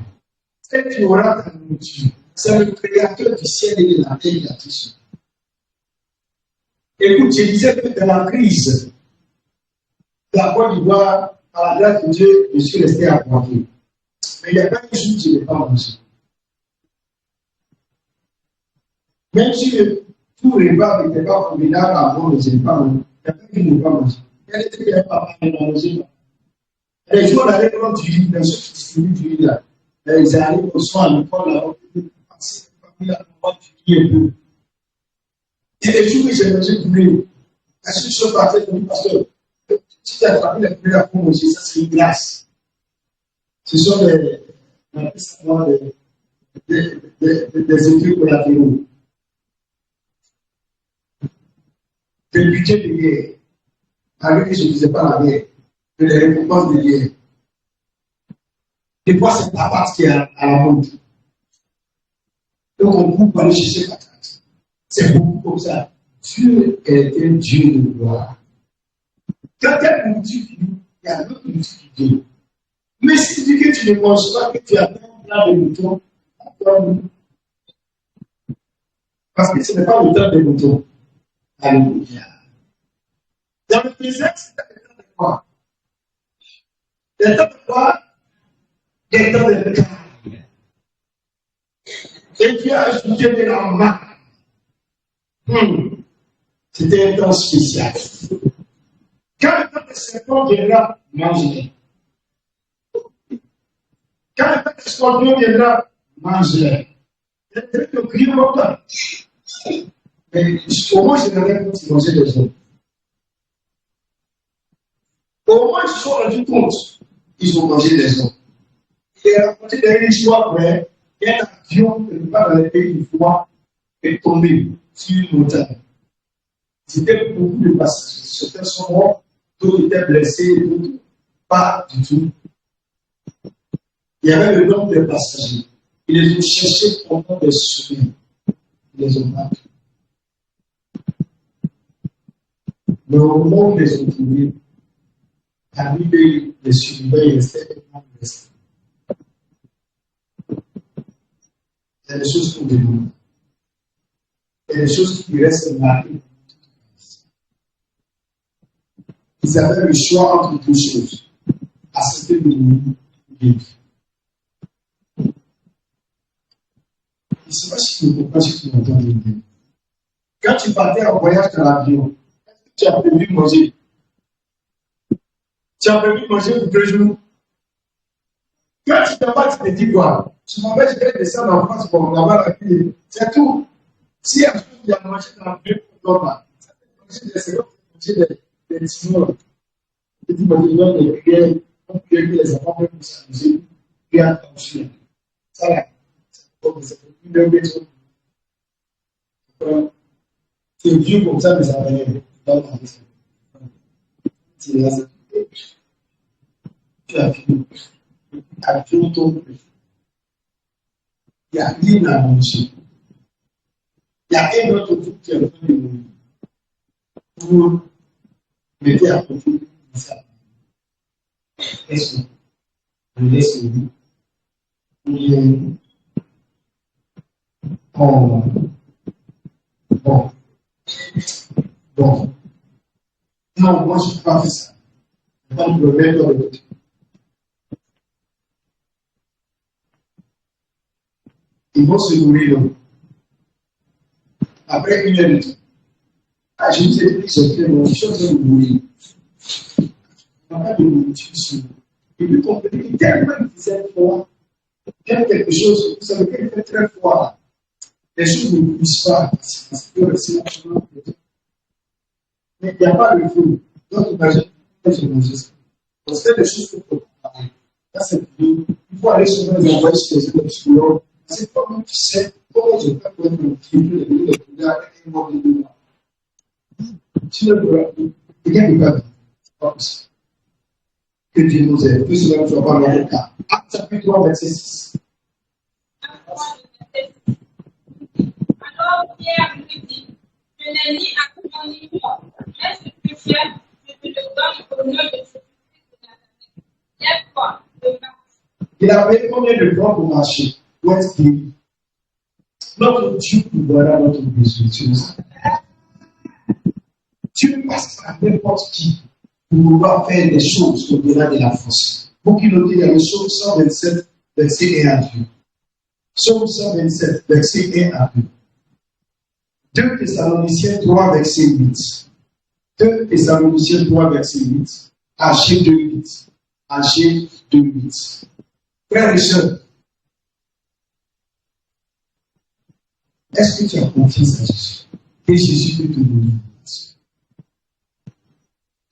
Et tu auras ta nourriture. C'est le créateur du ciel et de la terre qui a tout ça. Écoute, je disais que dans la crise, la Côte d'Ivoire, à la grâce de Dieu, je suis resté à manger. Mais il n'y a pas un jour où je n'ai pas mangé. Même si tout repas n'était pas formidable avant, je n'ai pas mangé. Il n'y a pas qui n'ai pas mangé. Il y a des trucs qui n'ont pas mangé. Les jours, on allait prendre du riz, les gens qui distribuent du riz là. Ils arrivent au soir à l'école, là, on peut passer la famille à prendre du riz un peu. Et les jours où j'ai mangé du riz, la seule chose à faire, parce que si tu as attrapé les premiers pour manger, ça c'est une grâce. Ce sont des études collatéraux. Des budgets de guerre. Avec que je ne disais pas la guerre, mais les récompenses de guerre. Des fois, c'est la patate qui est à la mode. Donc, on coupe pour aller chercher la patate. C'est beaucoup comme ça. Dieu est un Dieu de gloire. Quand elle nourriture finit, il y a d'autres nourriture qui viennent. Mais si tu dis que tu ne manges pas, que tu as un plat de mouton, parce que ce n'est pas le temps des moutons. Alléluia. Dans le désert, c'est le temps de quoi? Le temps de quoi? Le temps de calme. Et Dieu a ajouté de la main. C'était un temps spécial. Quand le temps des serpents viendra, mangez-les. Quand le temps des scorpions viendra, mangez-les. C'est très de crier longtemps. Mais au moins, je n'avais pas manger les autres. Au moins, ils se sont rendus compte. Ils ont mangé les autres. Il a raconté une histoire vraie. Il y a un avion qui n'est pas dans les pays du froid est tombé sur une montagne. C'était beaucoup de passagers. Certains sont morts, d'autres étaient blessés, d'autres pas du tout. Il y avait le nombre de passagers. Ils les ont cherchés pendant des semaines. Ils les ont pas pris. Mais au moment où ils les ont trouvés, parmi les survivants, il restait tellement blessés. Il y a des choses qu'on demande. Il y a des choses qui restent marquées. Ils avaient le choix entre deux choses. Accepter de mourir ou vivre. Je ne sais pas si tu comprends ce que tu m'entends dire. Quand tu partais en voyage dans l'avion, tu as prévu manger. Tu as prévu manger pour 2 jours. Quand tu t'en vas, tu te dis quoi? Tu m'en vais, je vais descendre en France pour avoir la vie. C'est tout. Si il y a quelque chose qui a mangé dans l'avion, on ne pas. Ça fait manger des séries, manger des petits mots. Je dis, moi, je donne des prières, on prie que les enfants peuvent s'amuser, puis attention. Ça, là, c'est plus de maison. C'est vieux comme ça, mais ça va aller. Tu as fini. Tu as fini ton prix. Il n'y a rien à manger. Il y a un autre truc qui est en train de mourir. Vous mettez à côté de ça. Est-ce que vous laissez vous? Bon. Non, moi je ne peux pas faire ça. Je ne peux pas me mettre dans le côté. Ils vont se nourrir. Après 1 heure de temps. Ah, je vous ai dit que c'était mon chose de mourir. Il n'y a pas de nourriture sur nous. Et puis comprenez que tellement il faisait froid, quelque chose, vous savez qu'il fait très froid. Les choses ne poussent pas. Parce que c'est naturellement. Mais il n'y a pas de feu. Donc imaginez que je mange ça. Donc c'est des choses qu'il faut préparer. Là, c'est bien. Il faut aller sur les envoyer sur les écoles. C'est comment tu sais comment je peux prendre mon pied de le avec un mot de moi. Tu ne peux pas. Rien ne peut pas. C'est pas possible. Que Dieu nous aide. Que cela ne soit pas notre cas. Acte chapitre 3, verset 6. Alors Pierre lui dit, je n'ai ni argent ni or, mais ce que j'ai, je te le donne au nom de Jésus-Christ de Nazareth. Lève-toi, le marche. Il a payé combien de temps pour marcher? Où est-ce qu'il est? Notre Dieu pourvoira notre besoin. Tu passes à n'importe qui pour vouloir faire des choses au-delà de la force. Pour qu'il note, il y a le psaume 127, verset 1 à 2. Psaume 127, verset 1 à 2. 2 Thessaloniciens 3, verset 8. 2 Thessaloniciens 3, verset 8. Agé 2, 8. Agé 2, 8. Frères et sœurs, est-ce que tu as confiance à Jésus? Et Jésus peut te donner.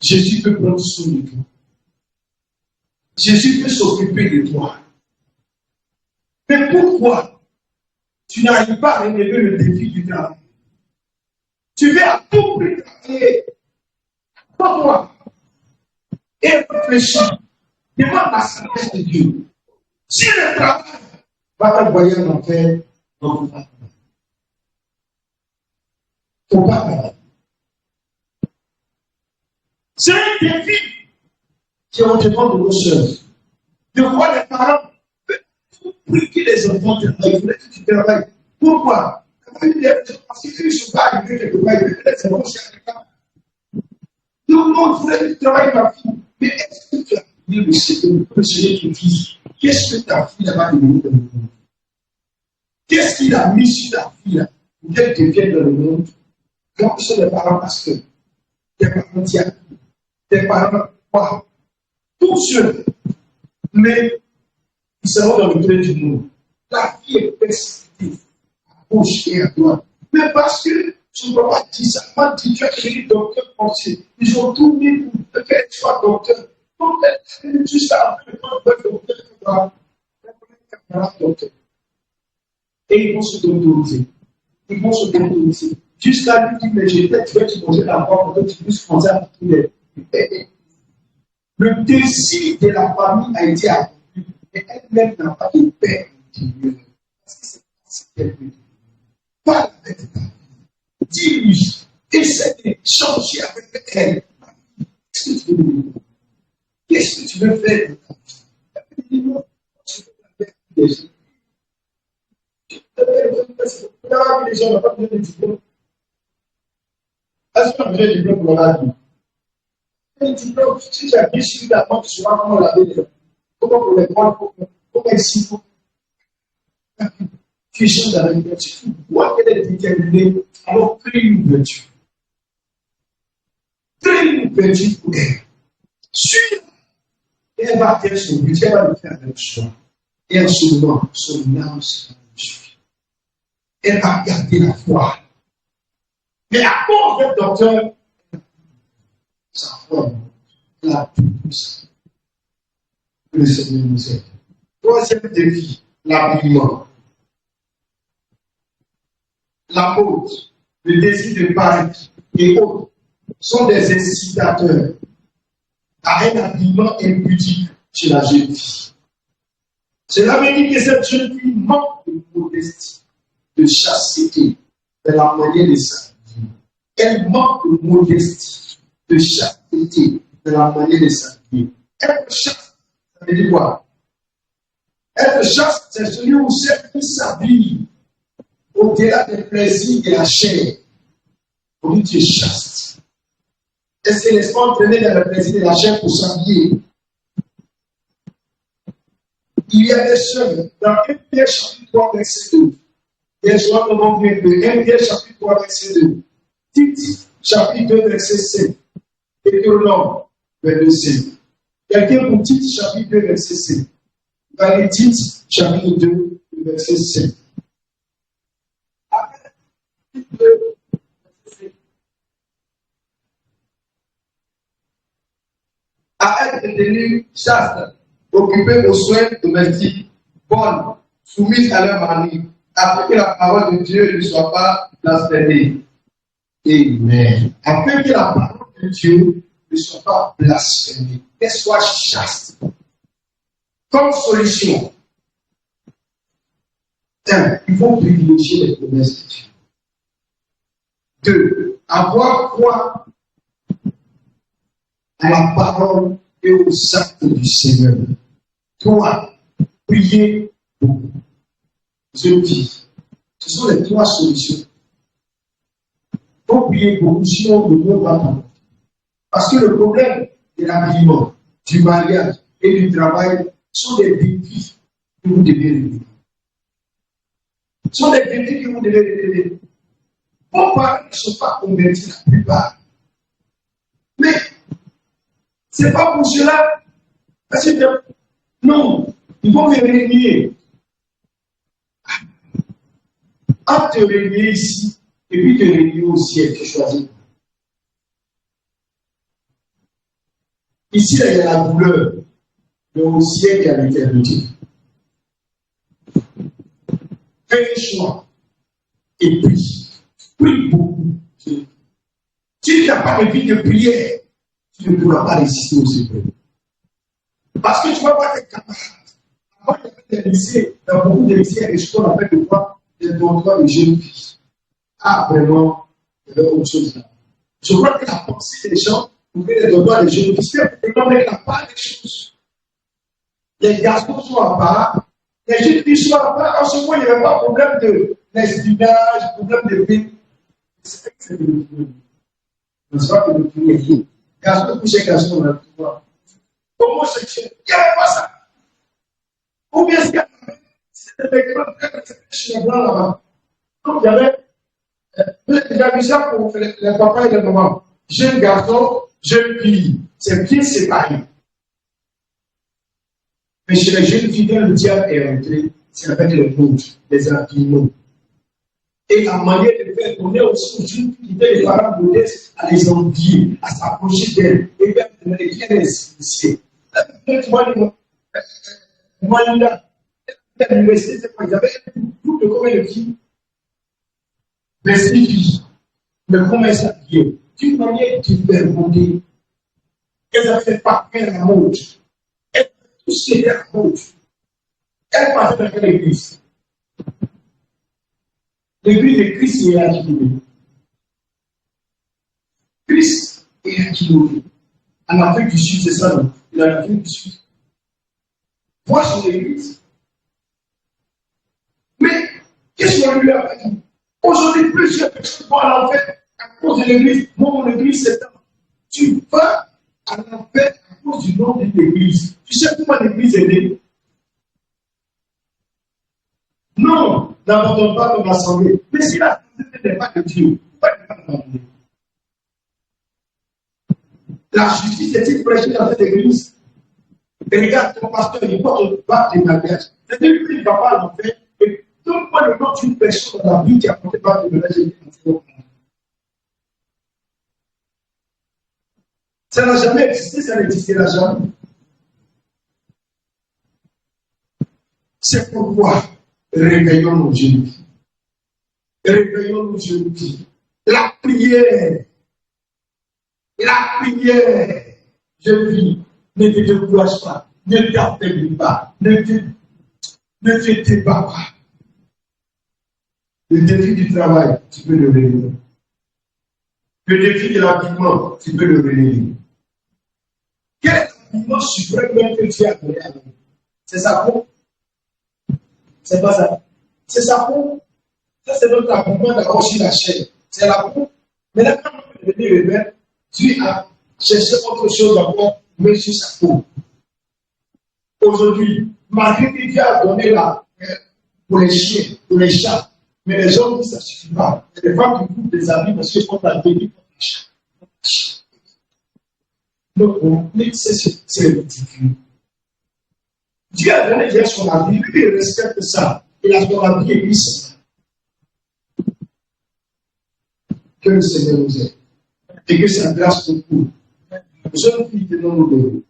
Jésus peut prendre soin de toi. Jésus peut s'occuper de toi. Mais pourquoi tu n'arrives pas à relever le défi du travail? Tu veux à tout prix travailler. Toi et réfléchis. Demande la sagesse de Dieu. Si le travail va t'envoyer en enfer, non, il ne faut pas travailler. C'est un défi qu'on demande de nos soeurs. De voir les parents prier les enfants travaillent. Il faudrait que tu travailles. Pourquoi? Parce qu'ils ne sont pas arrivés quelque part, ils veulent les enfants chez quelqu'un. Non, il faudrait que tu travailles ma fille. Mais est-ce que tu as prié le Seigneur qui dit qu'est-ce que ta fille n'a pas demandé de nous? Qu'est-ce qu'il a mis sur la fille là pour qu'elle devienne dans le monde? Quand ce sont les parents pasteurs, tes parents diacres, tes parents quoi? Tous ceux, mais ils seront dans le train du monde. La vie est persécutée à gauche et à droite. Mais parce que tu ne peux pas dire ça. Moi, dis, tu as écrit docteur français. Ils ont tout mis pour qu'elle soit docteur. Donc, tu sais, après le temps de docteur, tu vas camarade docteur. Et ils vont se autoriser. Ils vont se autoriser. Jusqu'à lui dire, mais j'ai peut-être fait tu manger la porte pour que tu puisses commencer à faire les. Le désir de la famille a été accompli, mais elle-même n'a pas de paix intérieure. Parce que c'est pas ce qu'elle veut dire. Parle avec ta vie. Dis-lui, essaie de changer avec elle. Qu'est-ce que tu veux dire? Qu'est-ce que tu veux faire de ta vie? Dis-moi, tu veux faire des gens. Les gens n'ont pas besoin de diplôme. Est-ce qu'on a besoin de diplôme pour la vie? Diplôme, si tu as bien suivi la porte, tu vois comment laver les mains. Comment pour les prendre, comment ici, tu échanges avec elle. Si tu vois qu'elle est déterminée, alors crée une ouverture. Crée une ouverture pour elle. Suis-la. Et elle va faire son but, elle va le faire avec soi. Et en ce moment, son âme sera suffisante. Elle va garder la foi. Mais à cause du docteur, sa foi, la puissance. Que le Seigneur nous aide. Troisième défi, l'habillement. La mode, le désir de paraître et autres sont des incitateurs à un habillement impudique chez la jeune fille. Cela veut dire que cette jeune fille manque de modestie, de chasteté, de la manière de s'habiller. Elle manque de modestie, de chasteté, de la manière de s'habiller. Être chaste, ça veut dire quoi? Être chaste, c'est celui ou celle qui s'habille au-delà des plaisirs de la chair. On dit tu es chaste. Est-ce que laisse pas entraîner dans le plaisir de la chair pour s'habiller? Il y a des seuls, dans 1 Pierre chapitre 3, verset 2. Pierre chapitre 3, verset 2. Tite chapitre 2, verset 7. Deutéronome, verset 5. Quelqu'un pour Tite chapitre 2, verset 5. Dans Tite chapitre 2, verset 5. À être tenue chaste, occupée aux soins domestiques, bonne, soumise à leur mari, afin que la parole de Dieu ne soit pas blasphémée. Amen. Afin que la parole de Dieu ne soit pas blasphémée, qu'elle soit chaste. Comme solution, il faut privilégier les promesses de Dieu. 2. Avoir foi à la parole et aux actes du Seigneur. 3. Prier beaucoup. Je dis, ce sont les 3 solutions. Il faut prier beaucoup, sinon le monde va pas. Parce que le problème de l'habillement, du mariage et du travail sont des défis que vous devez relever. Ce sont des défis que vous devez relever. Vos parents ne sont pas convertis la plupart. Mais ce n'est pas pour cela. Parce que non, il faut me régner. Entre te régner ici et puis te régner au ciel, tu choisis. Ici, là, il y a la douleur, mais au ciel, il y a l'éternité. Fais un choix et puis, prie beaucoup. Si tu n'as pas de vie de prière, tu ne pourras pas résister au Seigneur. Parce que tu vas voir tes camarades. Avant, il y avait des lycées, dans beaucoup de lycées, il y a des choses qu'on appelle de quoi? Des endroits de jeunes filles. Ah, vraiment, il y avait autre chose là. Je crois que la pensée des gens, pour que les endroits de jeunes filles, c'est pour mettre à part des choses. Les garçons sont à part, les jeunes filles sont à part. En ce moment, il n'y avait pas de problème de l'espionnage, problème de vie. C'est que c'est de l'opinion. Ce n'est pas que l'opinion. Garçon couché, garçon dans le pouvoir. Homosexuel, il n'y avait pas ça. Ou bien c'est C'était des grands frères chez les blancs là-bas. Donc, il y avait, j'avais ça pour les papas et les mamans. Jeune garçon, jeune fille. C'est bien séparé. Mais chez les jeunes filles, quand le diable est rentré, c'est avec les mots, les habillements. Et la manière de faire donner aussi aux jeunes qui étaient les parents modestes à les envier, à s'approcher d'elles, et bien de les bien les initier. Tu vois, moi, là, à l'université, c'est pas, ils avaient tout de combien de filles? 26 filles. Mais comment elles s'habillaient? D'une manière différente. Elles n'avaient pas fait la mode. Elles tout ce qui était la mode. Elles passaient dans l'église. L'église de Christ est à Kilové. Christ est à Kilové. En Afrique du Sud, c'est ça, non? Il est en Afrique du Sud. Moi, je suis l'église. Mais, qu'est-ce qu'on lui a dit? Aujourd'hui, plusieurs personnes vont à l'enfer à cause de l'église. Moi, mon église, c'est ça. Tu vas à l'enfer à cause du nom de l'église. Tu sais comment l'église est née? Non, n'abandonne pas ton assemblée. Mais si l'assemblée n'est pas de Dieu, pourquoi ne pas l'abandonner? La justice est-il prêchée dans cette église? Et regarde, ton pasteur, il porte pas de mariage. C'est-à-dire qu'il ne va pas à l'enfer. Et donne-moi le nom d'une personne dans la vie qui a porté pas de mariage et qui a ça n'a jamais existé, ça n'existera jamais. C'est pourquoi réveillons nos yeux. Réveillons nos yeux. La prière. La prière. Je vis. Ne te décourage pas. Ne t'affaiblis pas. Ne te débats pas. Le défi du travail, tu peux le relever. Le défi de l'habillement, tu peux le relever. Quel est l'habillement suprême que tu as donné à l'homme? C'est sa peau? C'est pas ça. C'est sa peau. Ça, c'est notre habillement d'abord sur la chair. C'est la peau. Mais là, quand on est devenu rebelle, tu as cherché autre chose d'abord, mais sur sa peau. Aujourd'hui, malgré que Dieu a donné là pour les chiens, pour les chats, mais les hommes disent ça ne suffit pas. Les femmes qui coupent des habits parce qu'ils font la bénie pour les chats. Donc, c'est ridicule. Dieu a donné hier son habit, lui, il respecte ça. Il a son habit et puis c'est ça. Que le Seigneur nous aide. Et que sa grâce nous couvre. Jeunes filles, tenons-nous debout.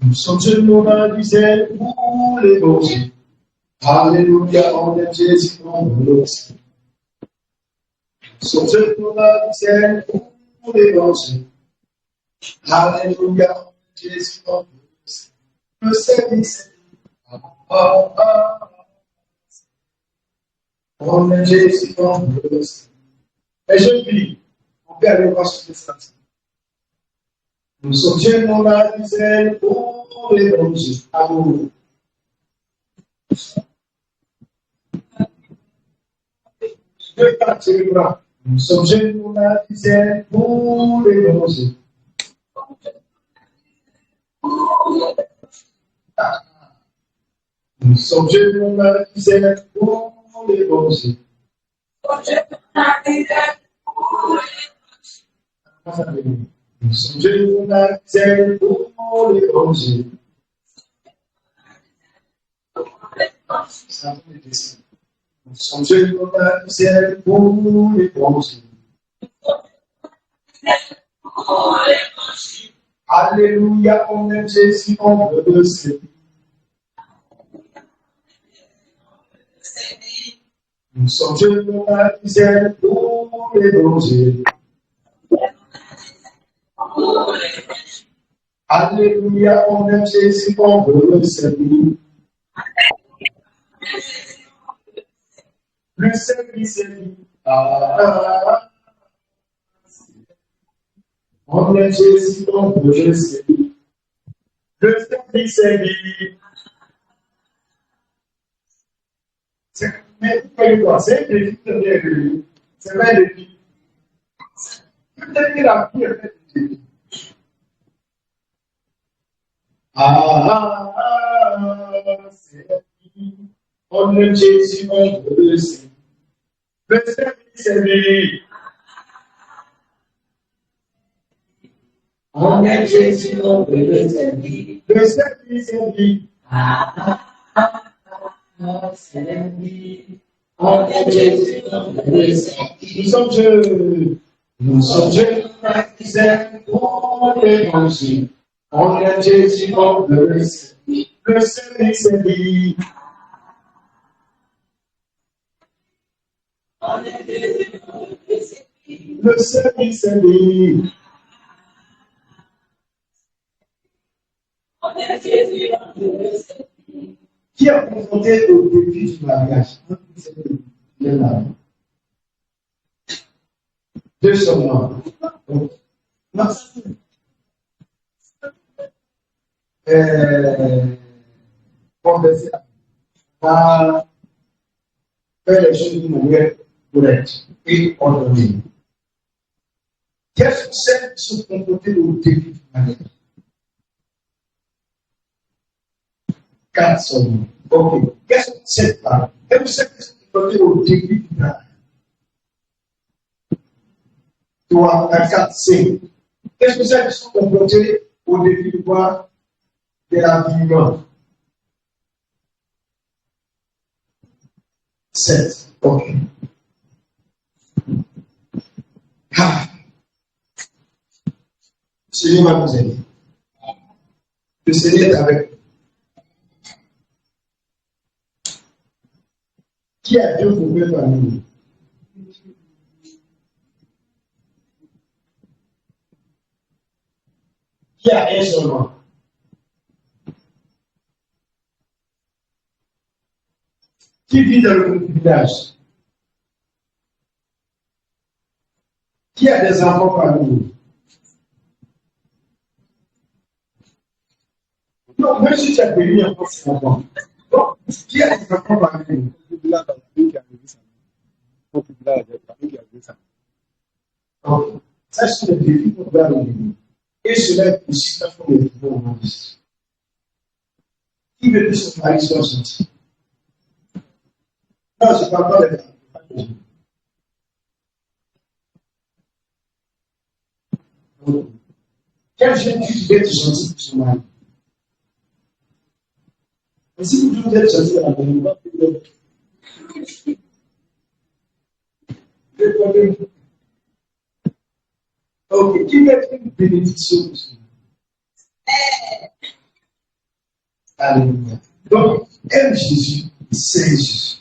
Nous sommes genoux dans la misère pour les bons. Alléluia, on est Jésus, on le sait. Nous sommes genoux dans la misère pour les bons. Alléluia, on est Jésus, on le sait. Le service, on est Jésus, on le sait. Et je dis, on peut aller voir sur les statuts. Nous sommes genoux dans la misère pour les bons. Amour. Nous sommes genoux dans la misère pour les bons. Nous sommes genoux dans la misère pour les bons. Nous sommes genoux dans la misère pour les bons. Nous sommes genoux dans la misère pour les bons. Alléluia, on aime Jésus, on veut le servir. Nous sommes genoux dans la misère pour les bons. Alléluia, on aime Jésus, on veut le servir. Le service est lui. On aime Jésus, on veut le servir. Le service est lui. Mais pourquoi il doit? C'est un défi de lui. C'est pas un défi. Peut-être que la vie est faite de défis. Ah, c'est la vie. On aime Jésus, on le sait. Le Seigneur, c'est lui. On aime Jésus, on veut le servir. Le Seigneur, c'est lui. C'est la vie. On aime Jésus, on veut le servir. Nous sommes jeunes, qui aiment pour l'évangile. On aime Jésus, on veut le servir. Le Seigneur, c'est lui. On aime Jésus, on veut le servir. Le Seigneur, c'est lui. On aime Jésus, on veut le servir. Qui a confronté au défi du mariage? Le mari. Deux seulement. Converser à faire les choses d'une manière correcte et ordonnée. Qu'est-ce que c'est de se confronter au défi du mariage? 4 seulement. Ok. Qu'est-ce que c'est par? Qu'est-ce que c'est de se confronter au défi du mariage? 3, 4, 5. Qu'est-ce que c'est de se confronter au défi de quoi? De la vie. 7. Ok. Ah. Le Seigneur va nous aider. Le Seigneur est avec nous. Qui a Dieu pour faire parmi nous? Qui a un seulement? Qui vit dans le village? Qui a des enfants parmi nous? Non, même si tu as béni un peu ses enfants. Donc, qui a des enfants parmi nous? Donc, ça, c'est le défi qu'on doit relever. Et cela est possible quand on est au monde. Qui veut que son mari soit gentil? Non, je ne parle pas de femmes. Quel jeune fille veut être gentil pour son mari? Et si vous devez être gentil à la maison, pas peut-être. Ok, qui veut être une bénédiction pour son mari? Alléluia. Donc, aime Jésus, c'est Jésus.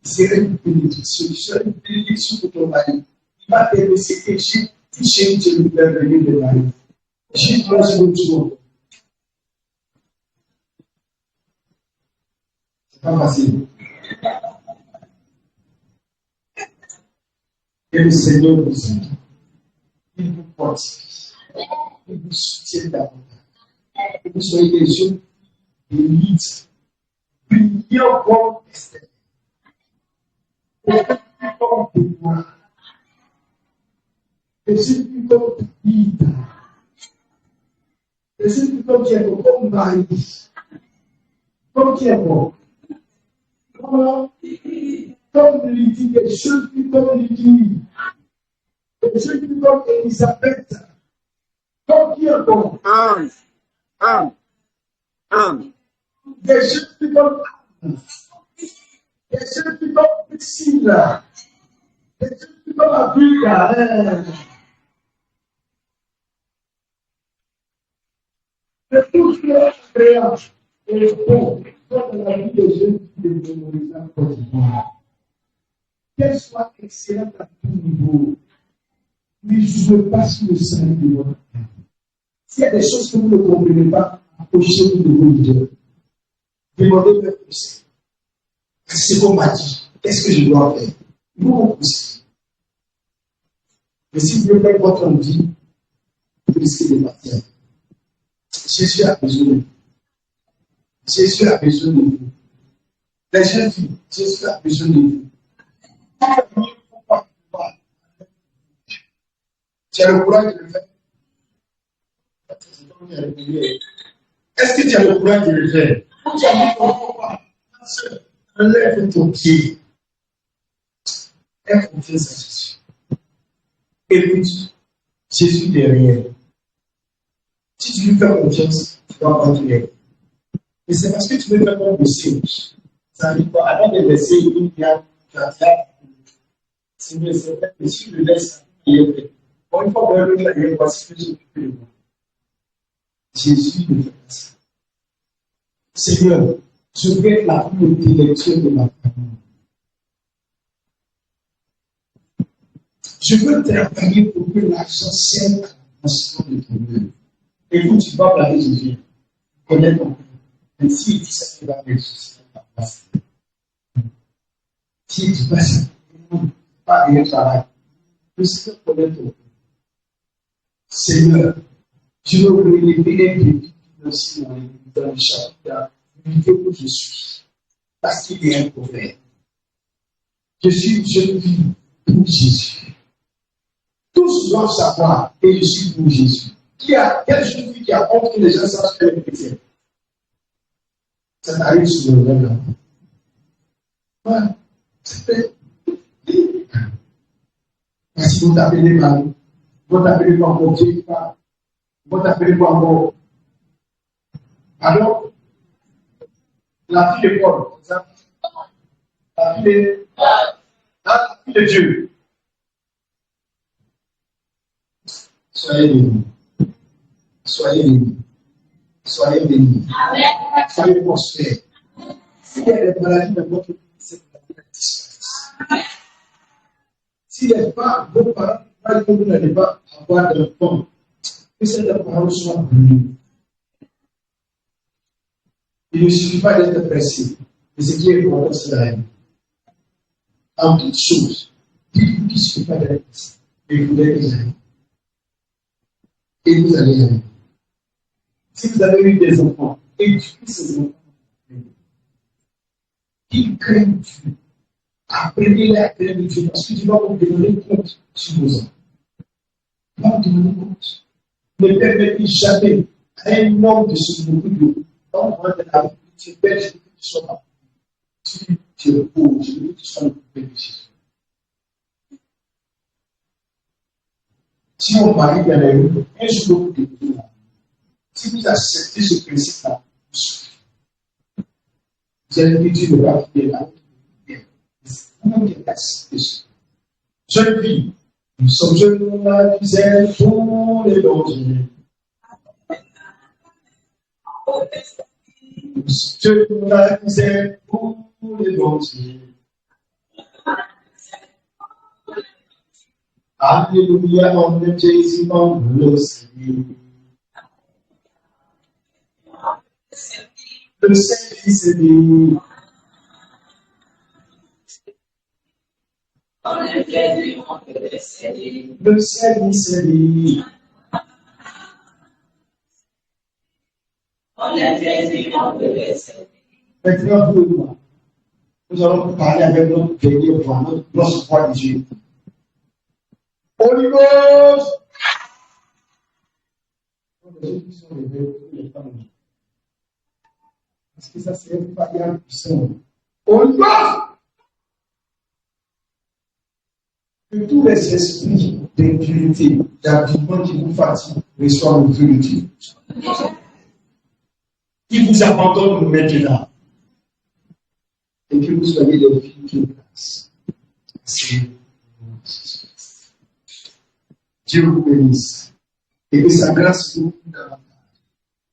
C'est une bénédiction. C'est une bénédiction pour ton mari. Il va te laisser pécher. Si chez tu lui fais venir le mari. J'ai pas ce que c'est pas facile. Et le Seigneur vous aide. Il vous fortifie. Il vous soutient davantage. Que vous soyez des jeunes bénis, brillants comme Esther. Comme Déborah. Et c'est plus comme David. Et c'est plus comme qui est bon, comme Marie. Comme qui est bon. Comme Lydie, des choses plus comme Lydie. Des choses plus comme Elisabeth. Comme qui est bon. Des choses plus comme Anne. Des choses plus comme Priscilla. Des choses plus comme Abigail. C'est tout ce qui est agréable et bon dans la vie des jeunes qui les mémorisent en Côte d'Ivoire. Qu'elle soit excellente à tout niveau, ne jouez pas sur le salut de votre cœur. S'il y a des choses que vous ne comprenez pas, approchez-vous de vos leaders. Demandez-leur conseil. C'est qu'on m'a dit. Qu'est-ce que je dois faire? Vous vous poussez. Mais si vous ne faites pas votre dit, vous risquez de partir. Jésus a besoin de vous. Jésus a besoin de vous. Les jeunes filles, Jésus a besoin de vous. Il ne faut pas pouvoir. as le courage de le faire? Est-ce que tu as le courage de le faire? Tu as dit pourquoi? Enlève ton pied. Aie confiance à Jésus. Écoute, Jésus derrière. Si tu lui fais confiance, tu vas continuer. Mais c'est parce que tu veux faire ton dossier. Ça veut dire quoi? Avant de laisser une garde, tu as fait. C'est mieux, c'est vrai que si je le laisse, il est fait. Bon, une fois que il est passé, je vais s'occuper de moi. Jésus ne fait pas ça. Seigneur, je veux être la plus intellectuelle de ma famille. Je veux travailler pour que l'argent serve à l'avancement de ton œuvre. Écoute, tu vas parler Jésus. Connais ton cœur. Mais si tu sais qu'il va réussir, ça va passer. Si tu passes, pas un travail. Le Seigneur connaît ton cœur. Seigneur, tu veux relever un défi financier dans le chapitre où je suis. Parce qu'il est un prophète. Je suis une jeune fille pour Jésus. Tous doivent savoir que je suis pour Jésus. Quelle jeune fille qui a honte que les gens sachent qu'elle est chrétienne? Ça t'arrive sur le rêve là. Voilà. C'est si vous t'appelez Marie, vous t'appelez pas encore Dieu, vous t'appelez pas encore. Alors, la fille de Paul, c'est ça? La fille de Dieu. Soyez bénis. Soyez bénis. Soyez bénis. Soyez prospères. S'il y a des maladies dans votre vie, c'est que la vie disparaisse. Si les femmes, vos parents, vous n'allez pas avoir d'enfants, que ces parents soient bénis. Il ne suffit pas d'être pressé, mais ce qui est important, c'est la vie. En toutes choses, dites-vous qu'il ne suffit pas d'être pressé, mais vous devez y aller. Et vous allez y aller. Si vous avez eu des enfants, éduquez ces enfants. Qu'ils craignent Dieu. Apprenez-les à craindre Dieu, parce que tu vas vous donner compte sur vos enfants. Tu vas vous donner compte. Ne permettez jamais à un homme de se moquer de vous. Quand on va de la vie, tu es belle, je veux que tu sois là. Tu es beau, je veux que tu sois le plus bel de Jésus. Si mon mari vient à vous, un jour vous découvrirez. Si vous acceptez ce principe-là, vous allez dire Dieu ne va pas quitter là. Vous devez accepter ça. Jeune fille, nous sommes jeunes, la misère pour les dangers. Nous sommes jeunes, la misère pour les dangers. Alléluia, en nom de Jésus, en le Seigneur. Le Seigneur, c'est dit. Le Seigneur, c'est dit. Maintenant, vous et moi, nous allons parler avec notre dernier voix, notre voix de Dieu. Holy Ghost! Parce que ça, c'est un païen puissant. Holy Ghost! Que tous les esprits d'impunité, d'habillement qui vous fatiguent, reçoivent le feu de Dieu. Qui vous abandonne maintenant. Et que vous soyez des filles qui placent. Dieu vous bénisse. Et que sa grâce vous davantage.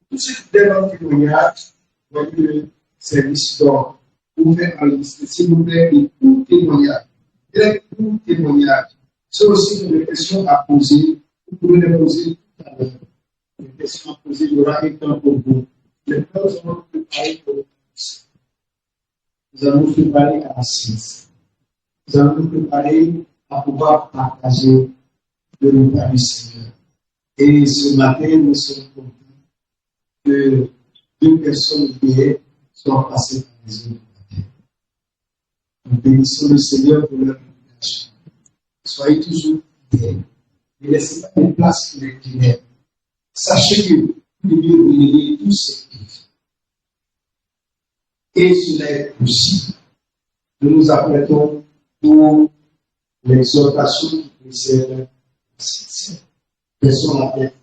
Tout ce qui est dans le témoignage, voyez le service d'or. Ouvert en liste, s'il vous plaît, et tout témoignage. Et tout témoignage. C'est aussi une question à poser. Vous pouvez les poser tout à l'heure. Une question à poser, il y aura un temps pour vous. Maintenant, nous allons préparer pour le temps. Nous allons nous préparer à la science. Nous allons nous préparer à pouvoir partager le repas du Seigneur. Et ce matin, nous sommes contents que 2 personnes hier soient passées par les eaux de la terre. Nous bénissons le Seigneur pour leur engagement. Soyez toujours fidèles. Ne laissez pas de place pour les ténèbres. Sachez que vous devez réveiller tous ces livres. Et cela est possible. Nous nous apprêtons pour l'exhortation qui précède cette question en tête.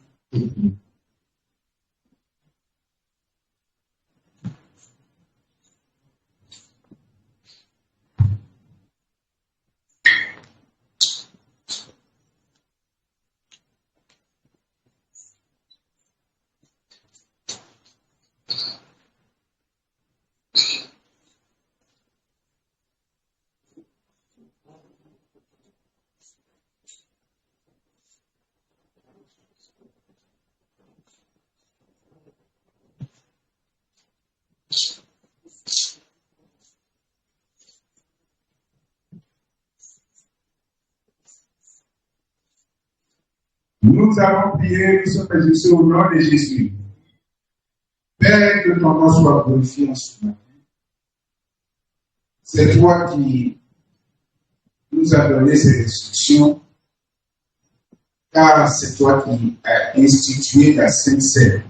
Nous allons prier, nous sommes Jésus au nom de Jésus. Père, que ton nom soit glorifié en ce matin. C'est toi qui nous as donné ces instructions, car c'est toi qui as institué la Sainte Seine.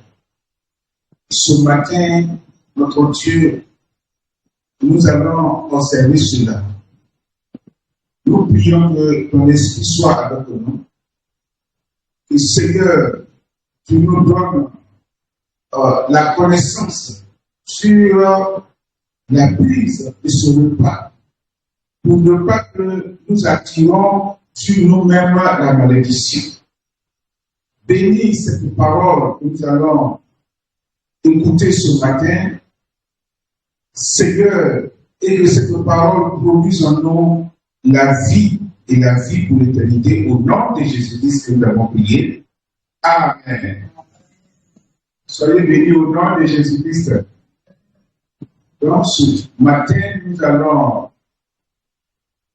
Ce matin, notre Dieu, nous allons observer cela. Nous prions que ton esprit soit avec nous. Que Seigneur, tu nous donnes la connaissance sur la prise de ce repas, pour ne pas que nous attirons sur nous-mêmes la malédiction. Bénis cette parole que nous allons écouter ce matin, Seigneur, et que cette parole produise en nous la vie et la vie pour l'éternité, au nom de Jésus-Christ que nous avons prié. Amen. Soyez bénis au nom de Jésus-Christ. Donc, ce matin, nous allons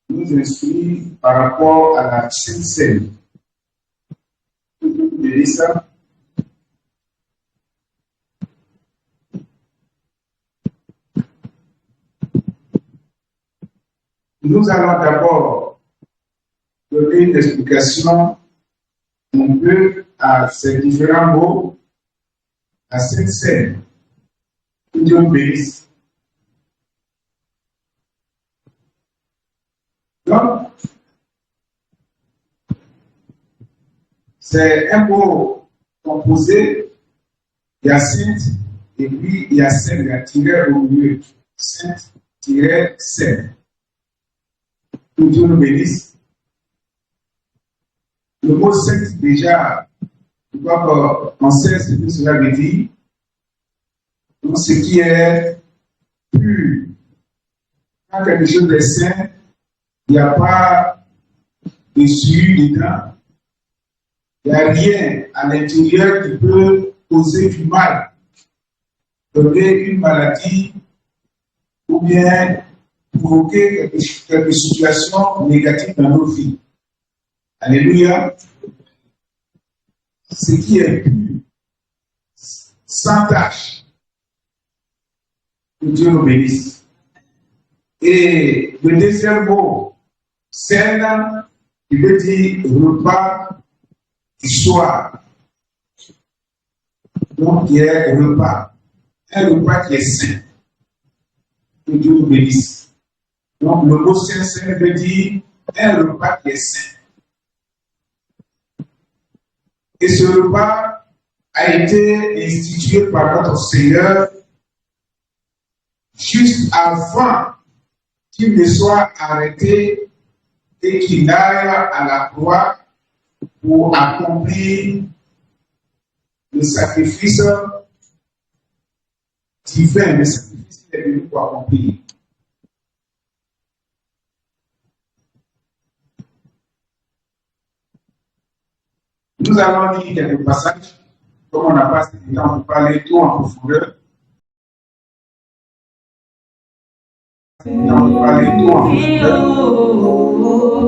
nous inscrire par rapport à la Sainte Seine. Vous voyez ça? Nous allons d'abord donner une explication un peu à ces différents mots, à cette scène. Que Dieu bénisse. Donc, c'est un mot composé, il y a Sainte, et puis il y a Seine, il y a tiret au milieu. Sainte-Seine. Que Dieu nous bénisse. Le mot sainte, déjà, je crois qu'on sait ce que cela veut dire. Donc, ce qui est pur. Quand quelque chose est saint, il n'y a pas de suie dedans. Il n'y a rien à l'intérieur qui peut causer du mal, donner une maladie ou bien provoquer quelque situation négative dans nos vies. Alléluia. Ce qui est pur, sans tâche. Que Dieu nous bénisse. Et le deuxième mot, scène, qui veut dire repas du soir. Donc, il y a un repas. Un repas qui est sain. Que Dieu nous bénisse. Donc, le mot saint veut dire un repas qui est sain. Et ce repas a été institué par notre Seigneur juste avant qu'il ne soit arrêté et qu'il aille à la croix pour accomplir le sacrifice divin, le sacrifice qu'il est venu pour accomplir. Nous allons lire quelques passages, comme on n'a pas assez de temps pour parler tout en profondeur. On va parler tout en profondeur.